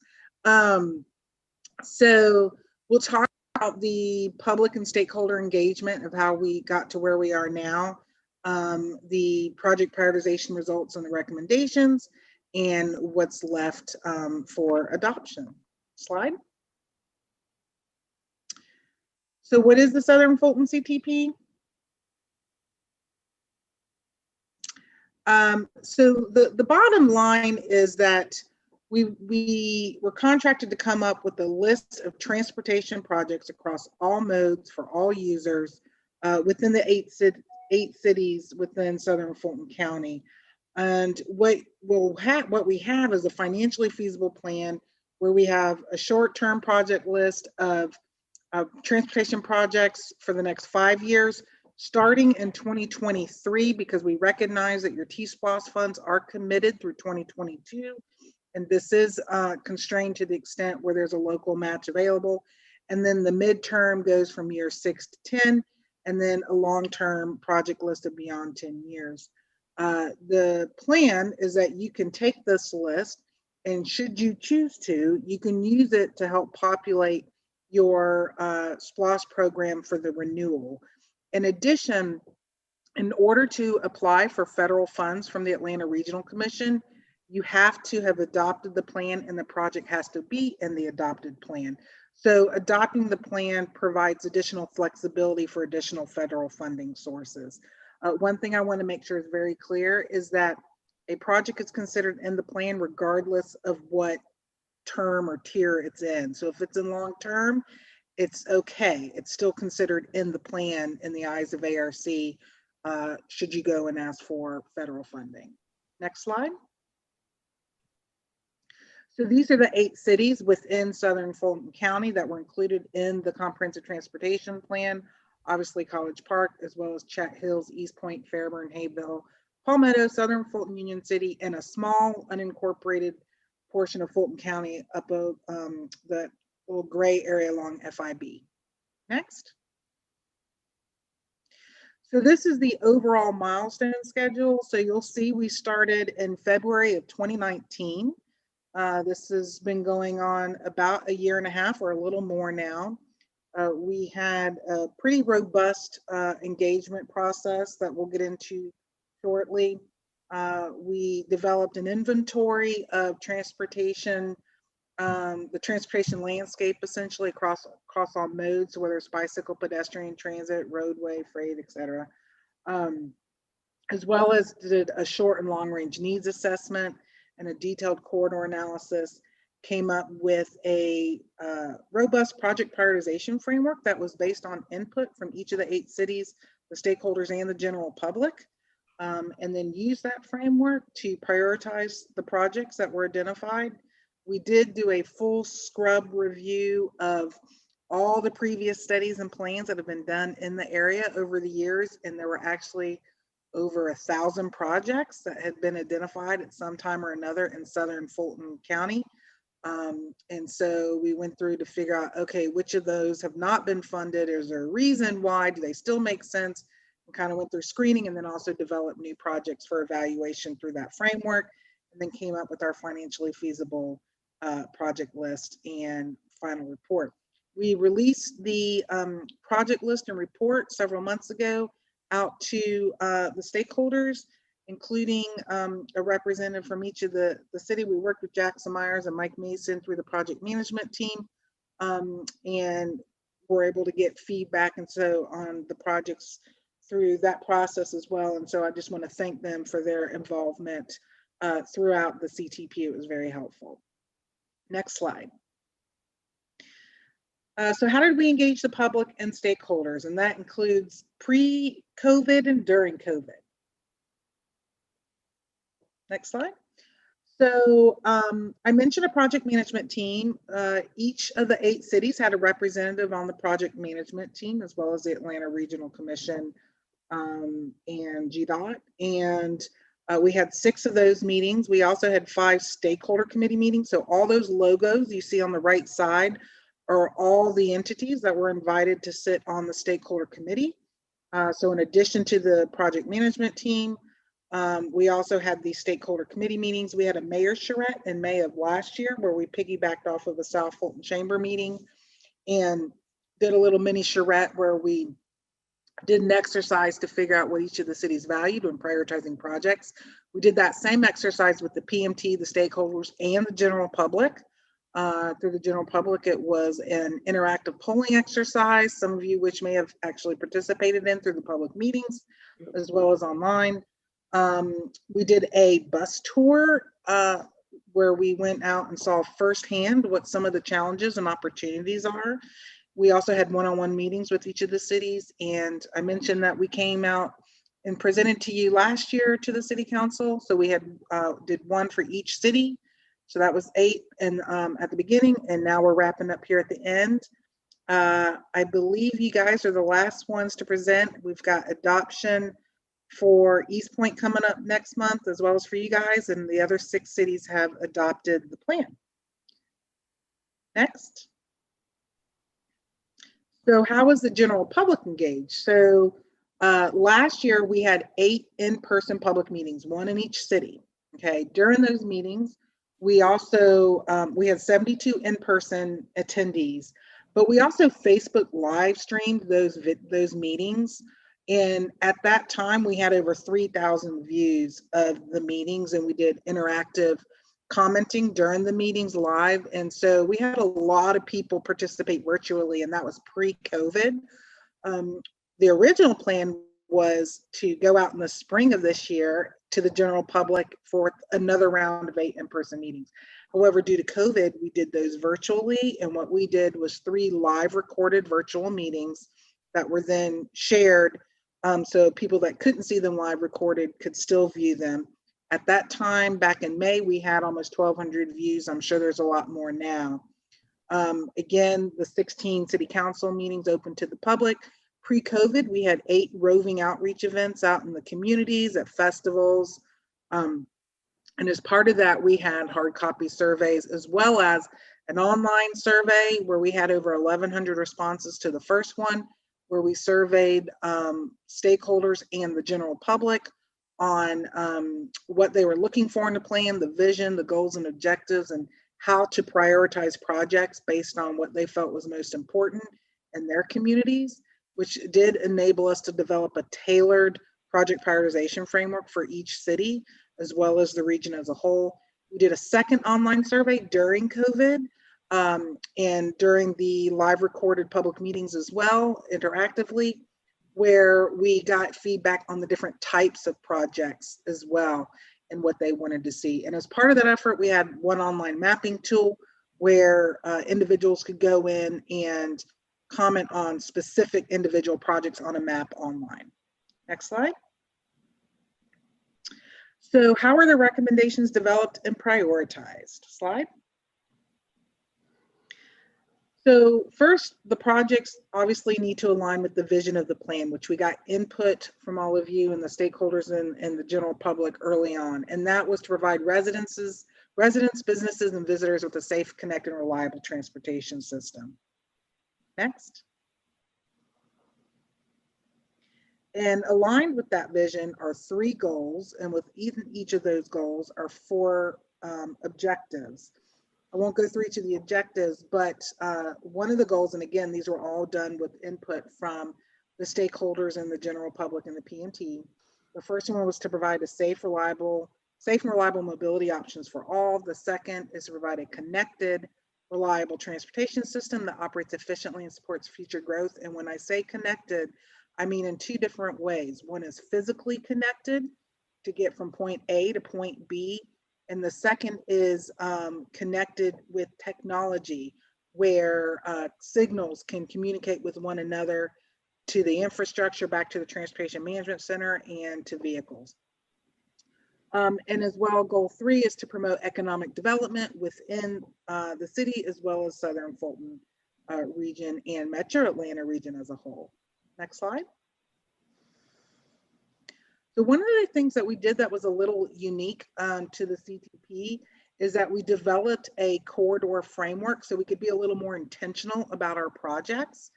So we'll talk about the public and stakeholder engagement of how we got to where we are now, the project prioritization results and the recommendations, and what's left for adoption. Slide. So what is the Southern Fulton CTP? So the bottom line is that we were contracted to come up with a list of transportation projects across all modes for all users within the eight cities within Southern Fulton County. And what we have is a financially feasible plan where we have a short-term project list of transportation projects for the next 5 years, starting in 2023, because we recognize that your T-SPLOST funds are committed through 2022. And this is constrained to the extent where there's a local match available. And then the midterm goes from year 6 to 10, and then a long-term project list of beyond 10 years. The plan is that you can take this list, and should you choose to, you can use it to help populate your SPLOST program for the renewal. In addition, in order to apply for federal funds from the Atlanta Regional Commission, you have to have adopted the plan, and the project has to be in the adopted plan. So adopting the plan provides additional flexibility for additional federal funding sources. One thing I want to make sure is very clear is that a project is considered in the plan regardless of what term or tier it's in. So if it's in long term, it's okay. It's still considered in the plan in the eyes of ARC, should you go and ask for federal funding. Next slide. So these are the 8 cities within Southern Fulton County that were included in the comprehensive transportation plan. Obviously College Park, as well as Chat Hills, East Point, Fairburn, Hayville, Palmetto, Southern Fulton, Union City, and a small unincorporated portion of Fulton County up the little gray area along FIB. Next. So this is the overall milestone schedule. So you'll see we started in February of 2019. This has been going on about 1.5 years or a little more now. We had a pretty robust engagement process that we'll get into shortly. We developed an inventory of transportation, the transportation landscape essentially across all modes, whether it's bicycle, pedestrian, transit, roadway, freight, etc. As well as did a short and long range needs assessment and a detailed corridor analysis, came up with a robust project prioritization framework that was based on input from each of the 8 cities, the stakeholders and the general public, and then use that framework to prioritize the projects that were identified. We did do a full scrub review of all the previous studies and plans that have been done in the area over the years, and there were actually over 1,000 projects that had been identified at some time or another in Southern Fulton County. And so we went through to figure out, okay, which of those have not been funded? Is there a reason why? Do they still make sense? And kind of went through screening, and then also developed new projects for evaluation through that framework, and then came up with our financially feasible project list and final report. We released the project list and report several months ago out to the stakeholders, including a representative from each of the city. We worked with Jackson Myers and Mike Mason through the project management team, and were able to get feedback and so on the projects through that process as well. And so I just want to thank them for their involvement throughout the CTP. It was very helpful. Next slide. So how did we engage the public and stakeholders? And that includes pre-COVID and during COVID. Next slide. So I mentioned a project management team. Each of the 8 cities had a representative on the project management team, as well as the Atlanta Regional Commission and GDOT. And we had 6 of those meetings. We also had 5 stakeholder committee meetings. So all those logos you see on the right side are all the entities that were invited to sit on the stakeholder committee. So in addition to the project management team, we also had the stakeholder committee meetings. We had a mayor's charrette in May of last year where we piggybacked off of a South Fulton Chamber meeting and did a little mini charrette where we did an exercise to figure out what each of the cities valued when prioritizing projects. We did that same exercise with the PMT, the stakeholders, and the general public. Through the general public, it was an interactive polling exercise, some of you which may have actually participated in through the public meetings, as well as online. We did a bus tour where we went out and saw firsthand what some of the challenges and opportunities are. We also had one-on-one meetings with each of the cities, and I mentioned that we came out and presented to you last year to the city council. So we had did one for each city. So that was 8 and at the beginning, and now we're wrapping up here at the end. I believe you guys are the last ones to present. We've got adoption for East Point coming up next month, as well as for you guys, and the other 6 cities have adopted the plan. Next. So how was the general public engaged? So last year we had 8 in-person public meetings, 1 in each city. Okay, during those meetings, we also, we had 72 in-person attendees, but we also Facebook live streamed those meetings. And at that time, we had over 3,000 views of the meetings, and we did interactive commenting during the meetings live. And so we had a lot of people participate virtually, and that was pre-COVID. The original plan was to go out in the spring of this year to the general public for another round of 8 in-person meetings. However, due to COVID, we did those virtually. And what we did was 3 live recorded virtual meetings that were then shared. So people that couldn't see them live recorded could still view them. At that time, back in May, we had almost 1,200 views. I'm sure there's a lot more now. Again, the 16 city council meetings open to the public. Pre-COVID, we had 8 roving outreach events out in the communities, at festivals. And as part of that, we had hard copy surveys, as well as an online survey where we had over 1,100 responses to the first one, where we surveyed stakeholders and the general public on what they were looking for in the plan, the vision, the goals and objectives, and how to prioritize projects based on what they felt was most important in their communities, which did enable us to develop a tailored project prioritization framework for each city, as well as the region as a whole. We did a second online survey during COVID and during the live recorded public meetings as well, interactively, where we got feedback on the different types of projects as well and what they wanted to see. And as part of that effort, we had one online mapping tool where individuals could go in and comment on specific individual projects on a map online. Next slide. So how are the recommendations developed and prioritized? Slide. So first, the projects obviously need to align with the vision of the plan, which we got input from all of you and the stakeholders and the general public early on. And that was to provide residents, businesses, and visitors with a safe, connected, and reliable transportation system. Next. And aligned with that vision are 3 goals, and with each of those goals are 4 objectives. I won't go through each of the objectives, but one of the goals, and again, these were all done with input from the stakeholders and the general public and the PMT. The first one was to provide a safe and reliable mobility options for all. The second is to provide a connected, reliable transportation system that operates efficiently and supports future growth. And when I say connected, I mean in 2 different ways. One is physically connected to get from point A to point B. And the second is connected with technology, where signals can communicate with one another to the infrastructure, back to the Transportation Management Center, and to vehicles. And as well, goal 3 is to promote economic development within the city, as well as Southern Fulton region and Metro Atlanta region as a whole. Next slide. So one of the things that we did that was a little unique to the CTP is that we developed a corridor framework so we could be a little more intentional about our projects.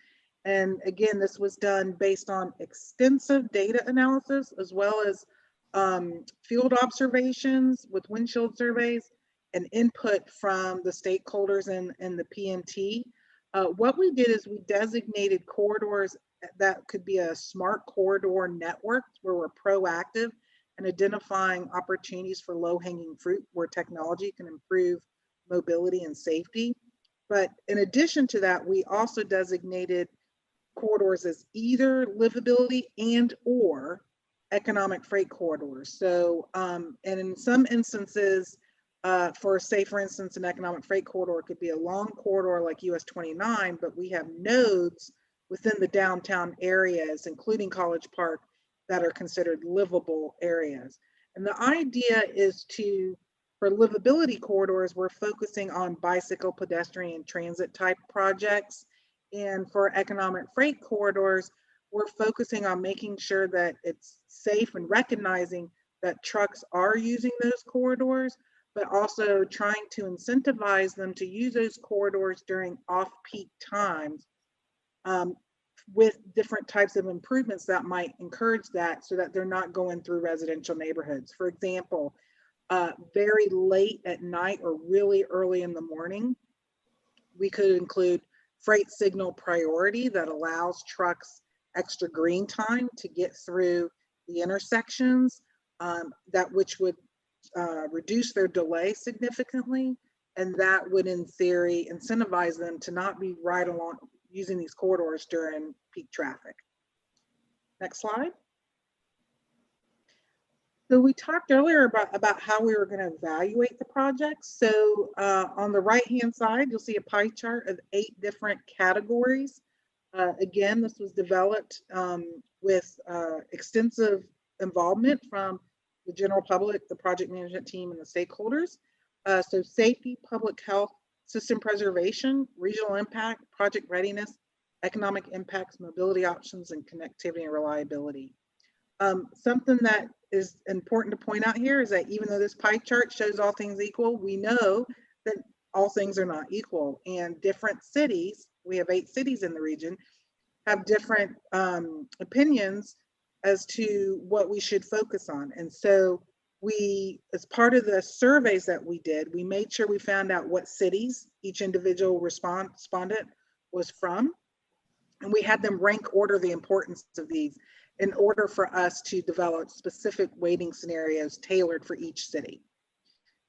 And again, this was done based on extensive data analysis, as well as field observations with windshield surveys and input from the stakeholders and the PMT. What we did is we designated corridors that could be a smart corridor network where we're proactive and identifying opportunities for low-hanging fruit where technology can improve mobility and safety. But in addition to that, we also designated corridors as either livability and or economic freight corridors. So, and in some instances, for say, for instance, an economic freight corridor could be a long corridor like US 29, but we have nodes within the downtown areas, including College Park, that are considered livable areas. And the idea is for livability corridors, we're focusing on bicycle, pedestrian, transit type projects. And for economic freight corridors, we're focusing on making sure that it's safe and recognizing that trucks are using those corridors, but also trying to incentivize them to use those corridors during off-peak times with different types of improvements that might encourage that so that they're not going through residential neighborhoods. For example, very late at night or really early in the morning, we could include freight signal priority that allows trucks extra green time to get through the intersections, which would reduce their delay significantly. And that would, in theory, incentivize them to not be right along using these corridors during peak traffic. Next slide. So we talked earlier about how we were going to evaluate the project. So on the right-hand side, you'll see a pie chart of 8 different categories. Again, this was developed with extensive involvement from the general public, the project management team, and the stakeholders. So safety, public health, system preservation, regional impact, project readiness, economic impacts, mobility options, and connectivity and reliability. Something that is important to point out here is that even though this pie chart shows all things equal, we know that all things are not equal, and different cities, we have 8 cities in the region, have different opinions as to what we should focus on. And so we, as part of the surveys that we did, we made sure we found out what cities each individual respondent was from, and we had them rank order the importance of these in order for us to develop specific weighting scenarios tailored for each city.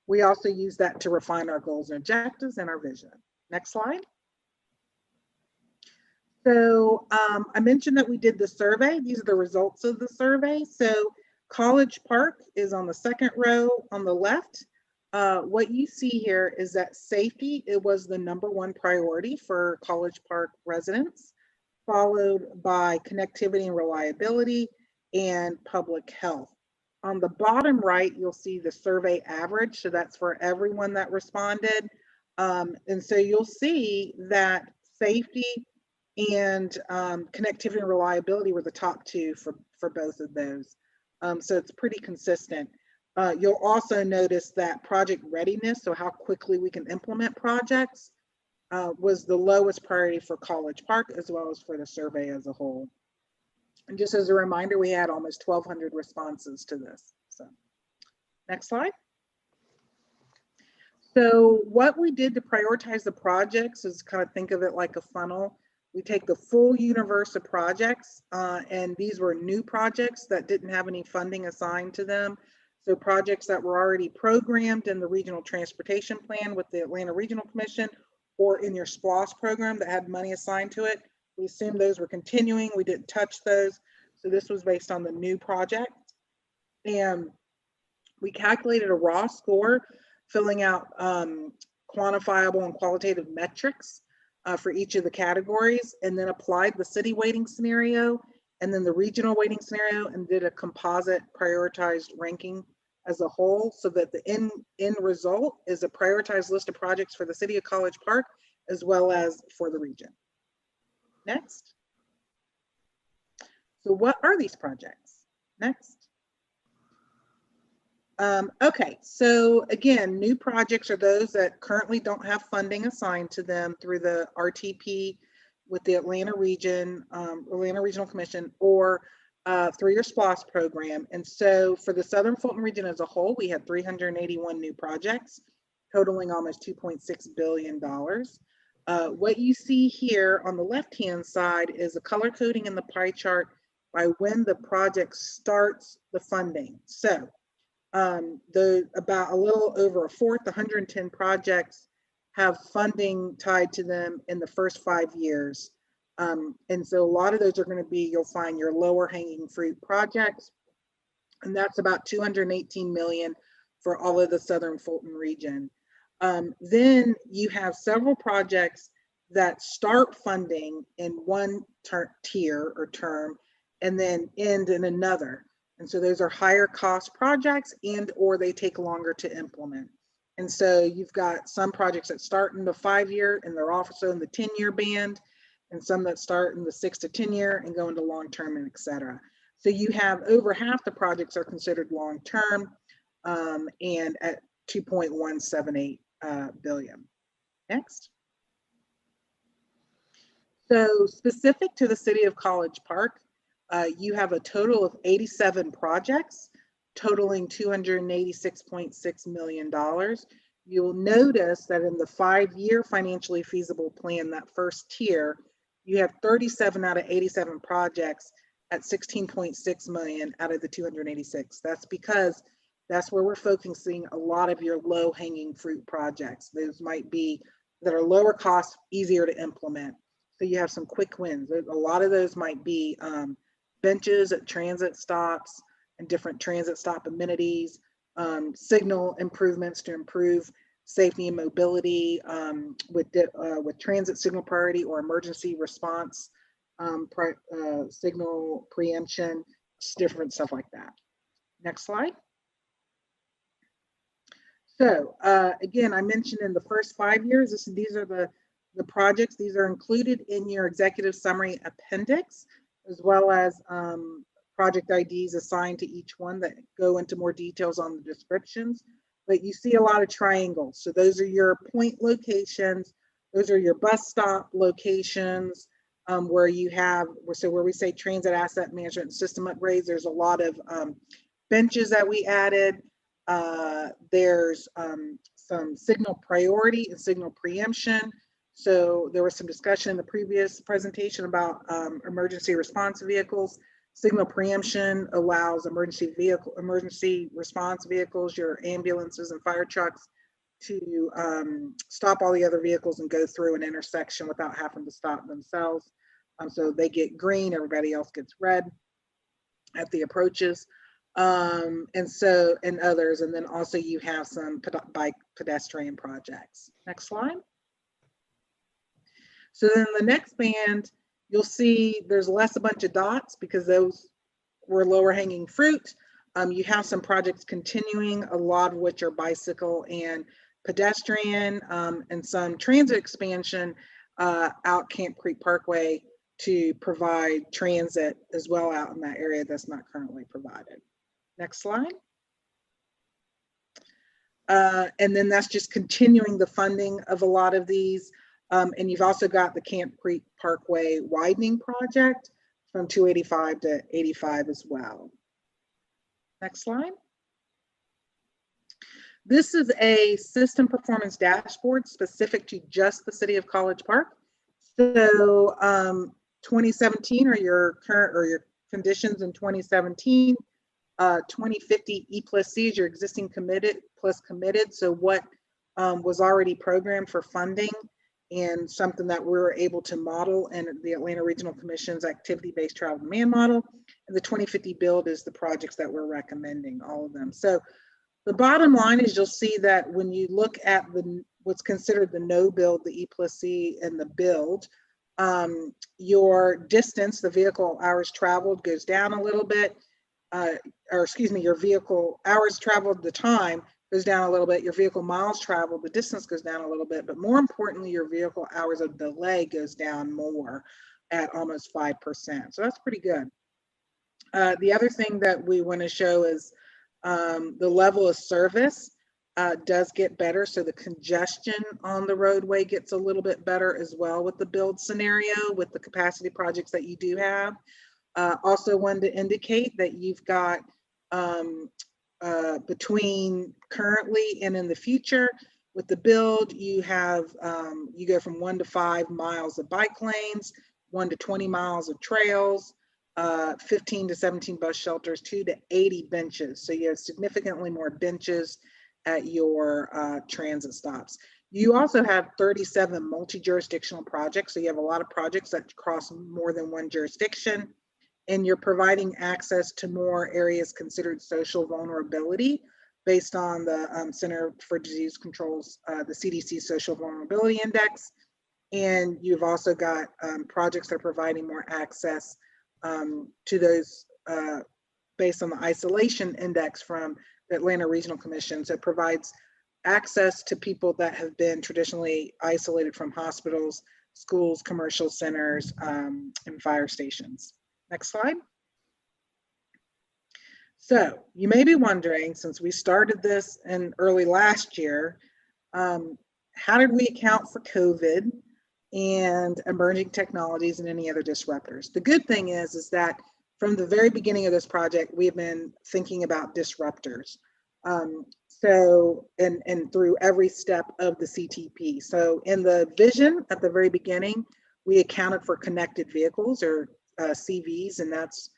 We also use that to refine our goals and objectives and our vision. Next slide. So I mentioned that we did the survey. These are the results of the survey. So College Park is on the second row on the left. What you see here is that safety, it was the #1 priority for College Park residents, followed by connectivity and reliability and public health. On the bottom right, you'll see the survey average. So that's for everyone that responded. And so you'll see that safety and connectivity and reliability were the top 2 for both of those. So it's pretty consistent. You'll also notice that project readiness, so how quickly we can implement projects, was the lowest priority for College Park as well as for the survey as a whole. And just as a reminder, we had almost 1,200 responses to this. So next slide. So what we did to prioritize the projects is kind of think of it like a funnel. We take the full universe of projects, and these were new projects that didn't have any funding assigned to them. So projects that were already programmed in the Regional Transportation Plan with the Atlanta Regional Commission, or in your SPLOST program that had money assigned to it. We assumed those were continuing. We didn't touch those. So this was based on the new project. And we calculated a raw score, filling out quantifiable and qualitative metrics for each of the categories, and then applied the city weighting scenario and then the regional weighting scenario, and did a composite prioritized ranking as a whole, so that the end result is a prioritized list of projects for the city of College Park as well as for the region. Next. So what are these projects? Next. Okay, so again, new projects are those that currently don't have funding assigned to them through the RTP with the Atlanta Region, Atlanta Regional Commission, or through your SPLOST program. And so for the Southern Fulton region as a whole, we had 381 new projects totaling almost $2.6 billion. What you see here on the left-hand side is the color coding in the pie chart by when the project starts the funding. So about a little over a fourth, 110 projects have funding tied to them in the first 5 years. And so a lot of those are going to be, you'll find your lower hanging fruit projects. And that's about 218 million for all of the Southern Fulton region. Then you have several projects that start funding in one tier or term and then end in another. And so those are higher cost projects and or they take longer to implement. And so you've got some projects that start in the 5-year and they're also in the 10-year band, and some that start in the 6 to 10 year and go into long-term and et cetera. So you have over half the projects are considered long-term and at 2.178 billion. Next. So specific to the city of College Park, you have a total of 87 projects totaling $286.6 million. You'll notice that in the 5-year financially feasible plan, that first tier, you have 37 out of 87 projects at 16.6 million out of the 286. That's because that's where we're focusing a lot of your low hanging fruit projects. Those might be that are lower cost, easier to implement. So you have some quick wins. A lot of those might be benches at transit stops and different transit stop amenities, signal improvements to improve safety and mobility with transit signal priority or emergency response signal preemption, different stuff like that. Next slide. So again, I mentioned in the first 5 years, these are the projects. These are included in your executive summary appendix, as well as project IDs assigned to each one that go into more details on the descriptions. But you see a lot of triangles. So those are your point locations. Those are your bus stop locations where you have, so where we say transit asset management and system upgrades, there's a lot of benches that we added. There's some signal priority and signal preemption. So there was some discussion in the previous presentation about emergency response vehicles. Signal preemption allows emergency response vehicles, your ambulances and fire trucks, to stop all the other vehicles and go through an intersection without having to stop themselves. So they get green, everybody else gets red at the approaches. And others. And then also you have some bike pedestrian projects. Next slide. So then the next band, you'll see there's less a bunch of dots because those were lower hanging fruit. You have some projects continuing, a lot of which are bicycle and pedestrian, and some transit expansion out Camp Creek Parkway to provide transit as well out in that area that's not currently provided. Next slide. And then that's just continuing the funding of a lot of these. And you've also got the Camp Creek Parkway widening project from 285 to 85 as well. Next slide. This is a system performance dashboard specific to just the city of College Park. So 2017 are your current or your conditions in 2017. 2050 E+C is your existing committed plus committed. So what was already programmed for funding and something that we were able to model in the Atlanta Regional Commission's activity-based travel demand model. And the 2050 build is the projects that we're recommending, all of them. So the bottom line is you'll see that when you look at what's considered the no build, the E+C and the build, your distance, the vehicle hours traveled goes down a little bit. Or excuse me, your vehicle hours traveled, the time goes down a little bit. Your vehicle miles traveled, the distance goes down a little bit. But more importantly, your vehicle hours of delay goes down more at almost 5%. So that's pretty good. The other thing that we want to show is the level of service does get better. So the congestion on the roadway gets a little bit better as well with the build scenario, with the capacity projects that you do have. Also wanted to indicate that you've got between currently and in the future, With the build, you have, you go from 1 to 5 miles of bike lanes, 1 to 20 miles of trails, 15 to 17 bus shelters, 2 to 80 benches. So you have significantly more benches at your transit stops. You also have 37 multi-jurisdictional projects. So you have a lot of projects that cross more than one jurisdiction, and you're providing access to more areas considered social vulnerability based on the Center for Disease Control's, the CDC Social Vulnerability Index. And you've also got projects that are providing more access to those based on the isolation index from the Atlanta Regional Commission. So it provides access to people that have been traditionally isolated from hospitals, schools, commercial centers, and fire stations. Next slide. So you may be wondering, since we started this in early last year, how did we account for COVID and emerging technologies and any other disruptors? The good thing is that from the very beginning of this project, we have been thinking about disruptors. So, and through every step of the CTP. So in the vision at the very beginning, we accounted for connected vehicles, or CVs, and that's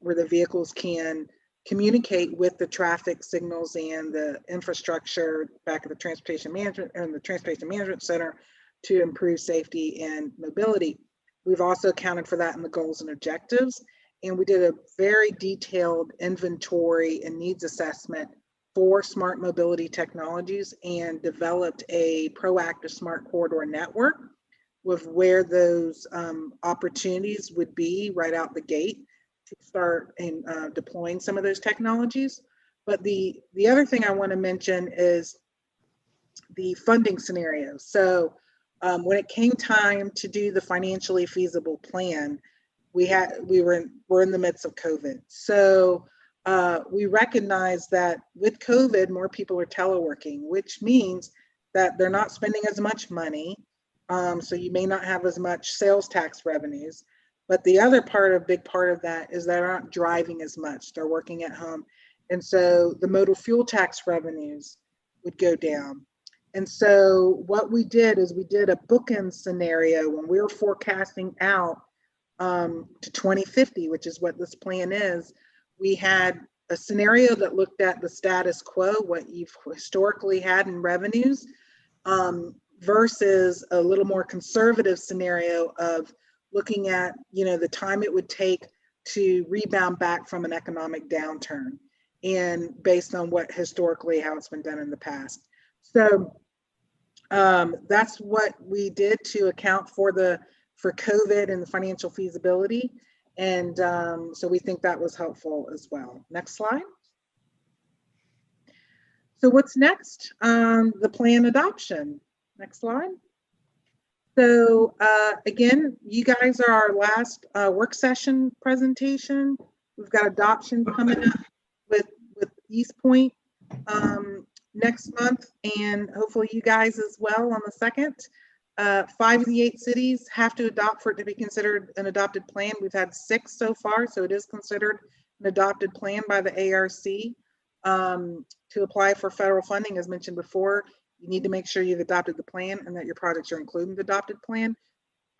where the vehicles can communicate with the traffic signals and the infrastructure back at the Transportation Management and the Transportation Management Center to improve safety and mobility. We've also accounted for that in the goals and objectives. And we did a very detailed inventory and needs assessment for smart mobility technologies and developed a proactive smart corridor network with where those opportunities would be right out the gate to start in deploying some of those technologies. But the other thing I want to mention is the funding scenario. So when it came time to do the financially feasible plan, we're in the midst of COVID. So we recognize that with COVID, more people are teleworking, which means that they're not spending as much money. So you may not have as much sales tax revenues. But the other big part of that is they're not driving as much. They're working at home. And so the motor fuel tax revenues would go down. And so what we did is we did a bookend scenario when we were forecasting out to 2050, which is what this plan is. We had a scenario that looked at the status quo, what you've historically had in revenues, versus a little more conservative scenario of looking at, the time it would take to rebound back from an economic downturn, and based on what historically how it's been done in the past. So that's what we did to account for COVID and the financial feasibility. And so we think that was helpful as well. Next slide. So what's next? The plan adoption. Next slide. So again, you guys are our last work session presentation. We've got adoption coming up with East Point next month, and hopefully you guys as well on the 2nd. 5 of the 8 cities have to adopt for it to be considered an adopted plan. We've had 6 so far, so it is considered an adopted plan by the ARC. To apply for federal funding, as mentioned before, you need to make sure you've adopted the plan and that your projects are included in the adopted plan.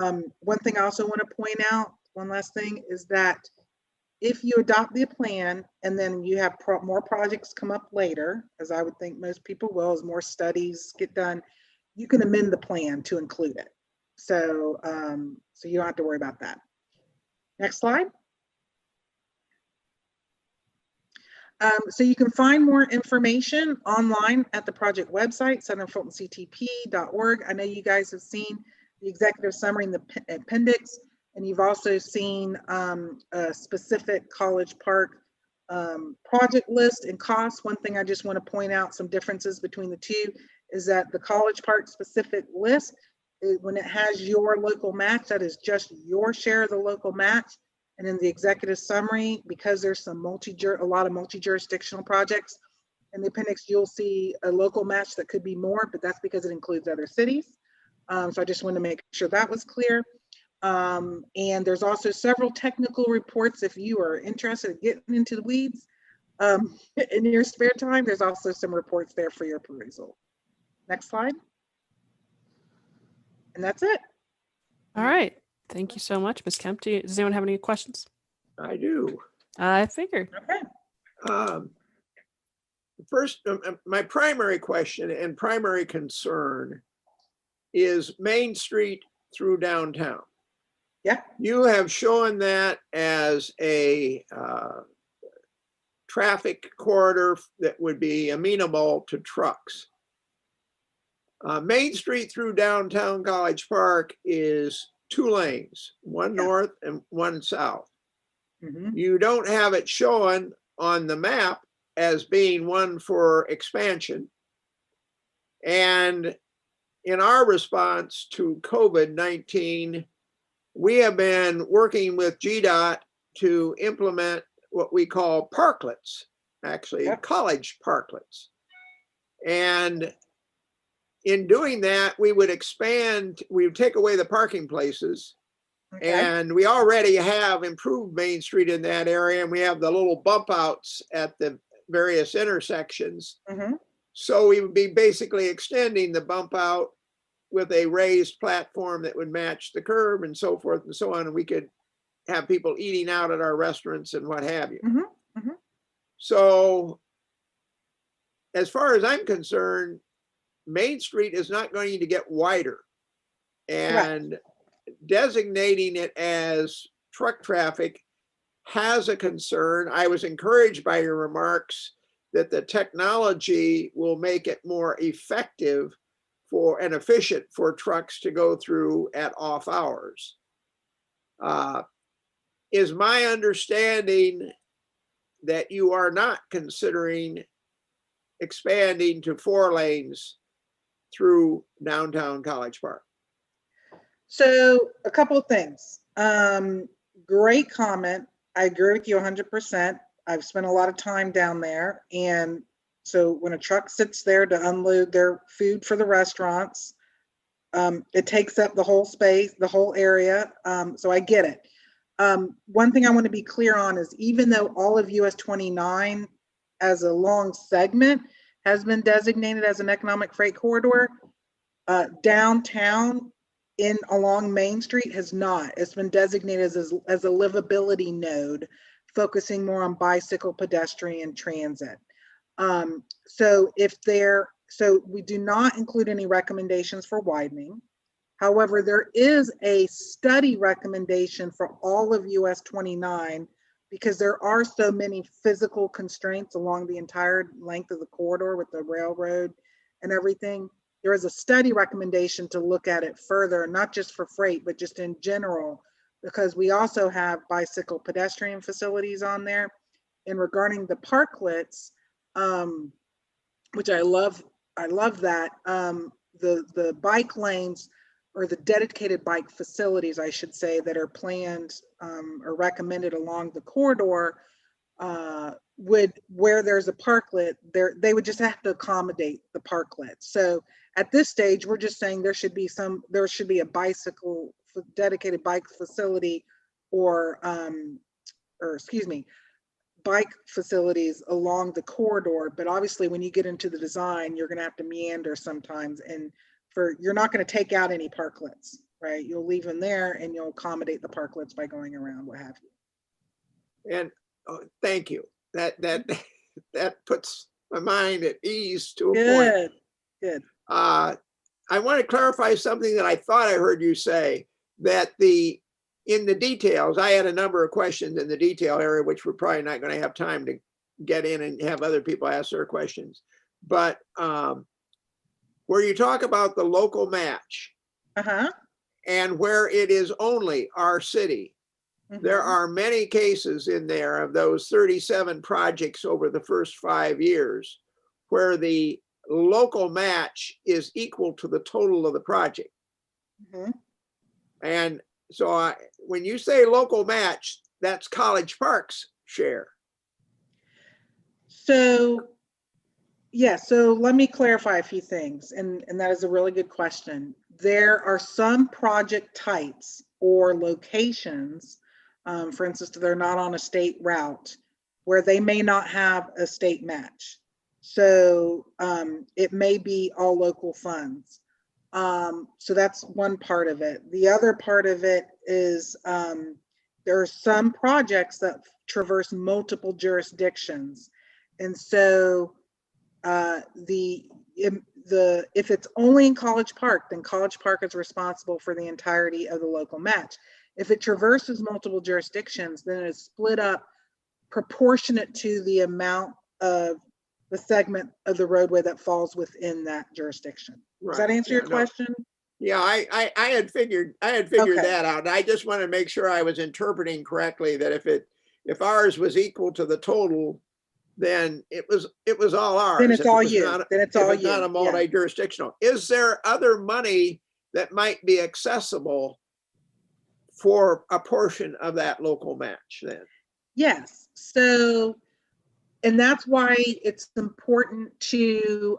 One thing I also want to point out, one last thing, is that if you adopt the plan and then you have more projects come up later, as I would think most people will, as more studies get done, you can amend the plan to include it. So, so you don't have to worry about that. Next slide. So you can find more information online at the project website, southernfultonctp.org. I know you guys have seen the executive summary in the appendix, and you've also seen a specific College Park project list and costs. One thing I just want to point out, some differences between the two, is that the College Park specific list, when it has your local match, that is just your share of the local match. And in the executive summary, because there's a lot of multi-jurisdictional projects in the appendix, you'll see a local match that could be more, but that's because it includes other cities. So I just want to make sure that was clear. And there's also several technical reports if you are interested in getting into the weeds in your spare time. There's also some reports there for your perusal. Next slide. And that's it. All right. Thank you so much, Ms. Kemp. Does anyone have any questions? I do. I figured. Okay. First, my primary question and primary concern is Main Street through downtown. Yeah. You have shown that as a traffic corridor that would be amenable to trucks. Main Street through downtown College Park is 2 lanes, one north and one south. You don't have it shown on the map as being one for expansion. And in our response to COVID-19, we have been working with GDOT to implement what we call parklets, actually college parklets. And in doing that, we would expand, we would take away the parking places. And we already have improved Main Street in that area, and we have the little bump outs at the various intersections. So we would be basically extending the bump out with a raised platform that would match the curb and so forth and so on. And we could have people eating out at our restaurants and what have you. So as far as I'm concerned, Main Street is not going to get wider. And designating it as truck traffic has a concern. I was encouraged by your remarks that the technology will make it more effective for and efficient for trucks to go through at off hours. Is my understanding that you are not considering expanding to 4 lanes through downtown College Park? So a couple of things. Great comment. I agree with you 100%. I've spent a lot of time down there. And so when a truck sits there to unload their food for the restaurants, it takes up the whole space, the whole area. So I get it. One thing I want to be clear on is even though all of US 29 as a long segment has been designated as an economic freight corridor, downtown along Main Street has not. It's been designated as a livability node, focusing more on bicycle, pedestrian, transit. So we do not include any recommendations for widening. However, there is a study recommendation for all of US 29 because there are so many physical constraints along the entire length of the corridor with the railroad and everything. There is a study recommendation to look at it further, not just for freight, but just in general, because we also have bicycle pedestrian facilities on there. And regarding the parklets, which I love that, the bike lanes or the dedicated bike facilities, I should say, that are planned or recommended along the corridor where there's a parklet, they would just have to accommodate the parklet. So at this stage, we're just saying there should be a bicycle dedicated bike facility or bike facilities along the corridor. But obviously when you get into the design, you're going to have to meander sometimes, and you're not going to take out any parklets, right? You'll leave them there and you'll accommodate the parklets by going around, what have you. And thank you. That puts my mind at ease to a point. Good. I want to clarify something that I thought I heard you say, that in the details, I had a number of questions in the detail area, which we're probably not going to have time to get in and have other people ask their questions. But where you talk about the local match and where it is only our city, there are many cases in there of those 37 projects over the first 5 years where the local match is equal to the total of the project. And so when you say local match, that's College Park's share. So, yeah, so let me clarify a few things, and that is a really good question. There are some project types or locations, for instance, they're not on a state route, where they may not have a state match. So it may be all local funds. So that's one part of it. The other part of it is there are some projects that traverse multiple jurisdictions. And so if it's only in College Park, then College Park is responsible for the entirety of the local match. If it traverses multiple jurisdictions, then it's split up proportionate to the amount of the segment of the roadway that falls within that jurisdiction. Does that answer your question? Yeah, I had figured Okay. that out. And I just want to make sure I was interpreting correctly that if ours was equal to the total, then it was all ours. Then it's If it all was you. not- Then it's if all it's you. not a Yeah. multi-jurisdictional. Is there other money that might be accessible for a portion of that local match then? Yes. So, and that's why it's important to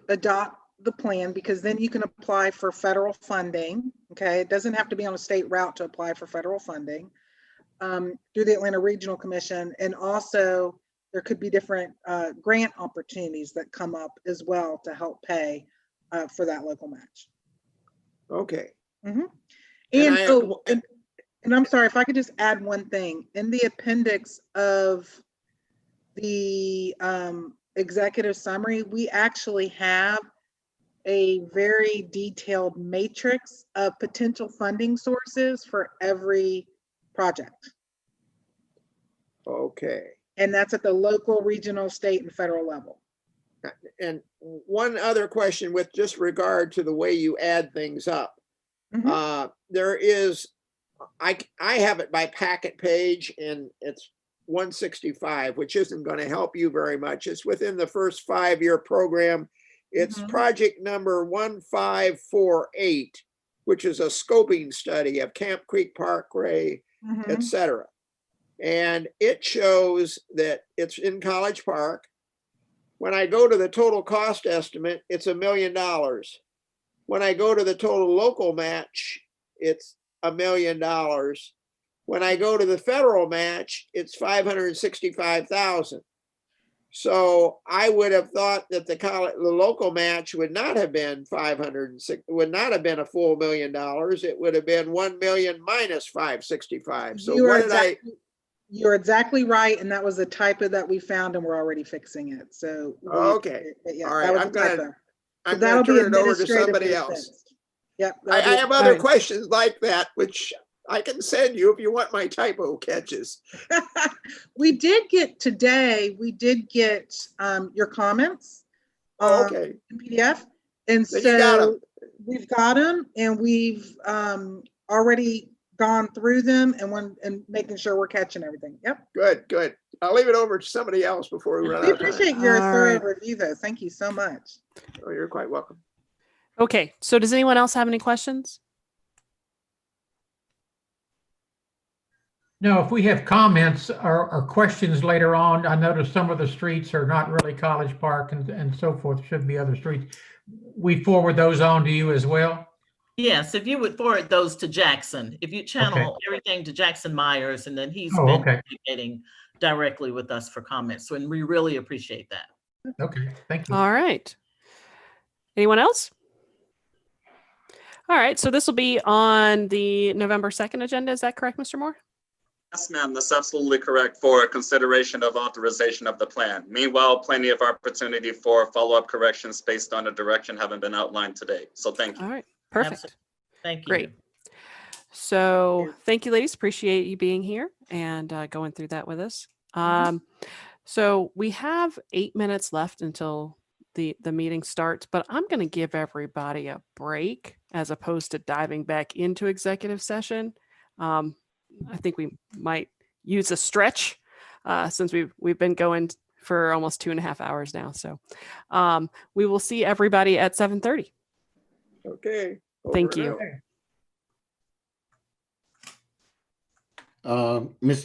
adopt the plan, because then you can apply for federal funding. Okay, it doesn't have to be on a state route to apply for federal funding through the Atlanta Regional Commission, and also there could be different grant opportunities that come up as well to help pay for that local match. Okay. Mm-hmm. And And I'm sorry, if I could just add one thing. In the appendix of the executive summary, we actually have a very detailed matrix of potential funding sources for every project. Okay. And that's at the local, regional, state, and federal level. And one other question with just regard to the way you add things up. There is, I have it by packet page, and it's 165, which isn't going to help you very much. It's within the first 5-year program. It's project number 1548, which is a scoping study of Camp Creek Parkway, et cetera. And it shows that it's in College Park. When I go to the total cost estimate, it's $1 million. When I go to the total local match, it's $1 million. When I go to the federal match, it's $565,000. So I would have thought that the local match would not have been would not have been a full $1 million. It would have been 1 million minus 565. So You're exactly right, and that was a typo that we found, and we're already fixing it. So okay, yeah, all right. that was a typo. I'm going to turn it over to somebody else. Yep. I have other questions like that, which I can send you if you want my typo catches. We did get your comments. Okay. In PDF, and then so we've got them, and we've already gone through them and making sure we're catching everything. Yep. Good. I'll leave it over to somebody else before we run out of time. We appreciate your thorough review, though. Thank you so much. Oh, you're quite welcome. Okay, so does anyone else have any questions? No, if we have comments or questions later on, I noticed some of the streets are not really College Park and so forth, should be other streets. We forward those on to you as well? Yes, if you would forward those to Jackson, if you channel everything to Jackson Myers, and then he's been communicating directly with us for comments. So, and we really appreciate that. Okay, thank you. All right. Anyone else? All right, so this will be on the November 2nd agenda. Is that correct, Mr. Moore? Yes, ma'am, that's absolutely correct for consideration of authorization of the plan. Meanwhile, plenty of opportunity for follow-up corrections based on the direction having been outlined today. So thank you. All right, perfect. Absolutely. Thank you. Great. So thank you, ladies. Appreciate you being here and going through that with us. So we have 8 minutes left until the meeting starts, but I'm going to give everybody a break as opposed to diving back into executive session. I think we might use a stretch since we've been going for almost 2.5 hours now. So we will see everybody at 7:30. Okay. Thank you. Mr.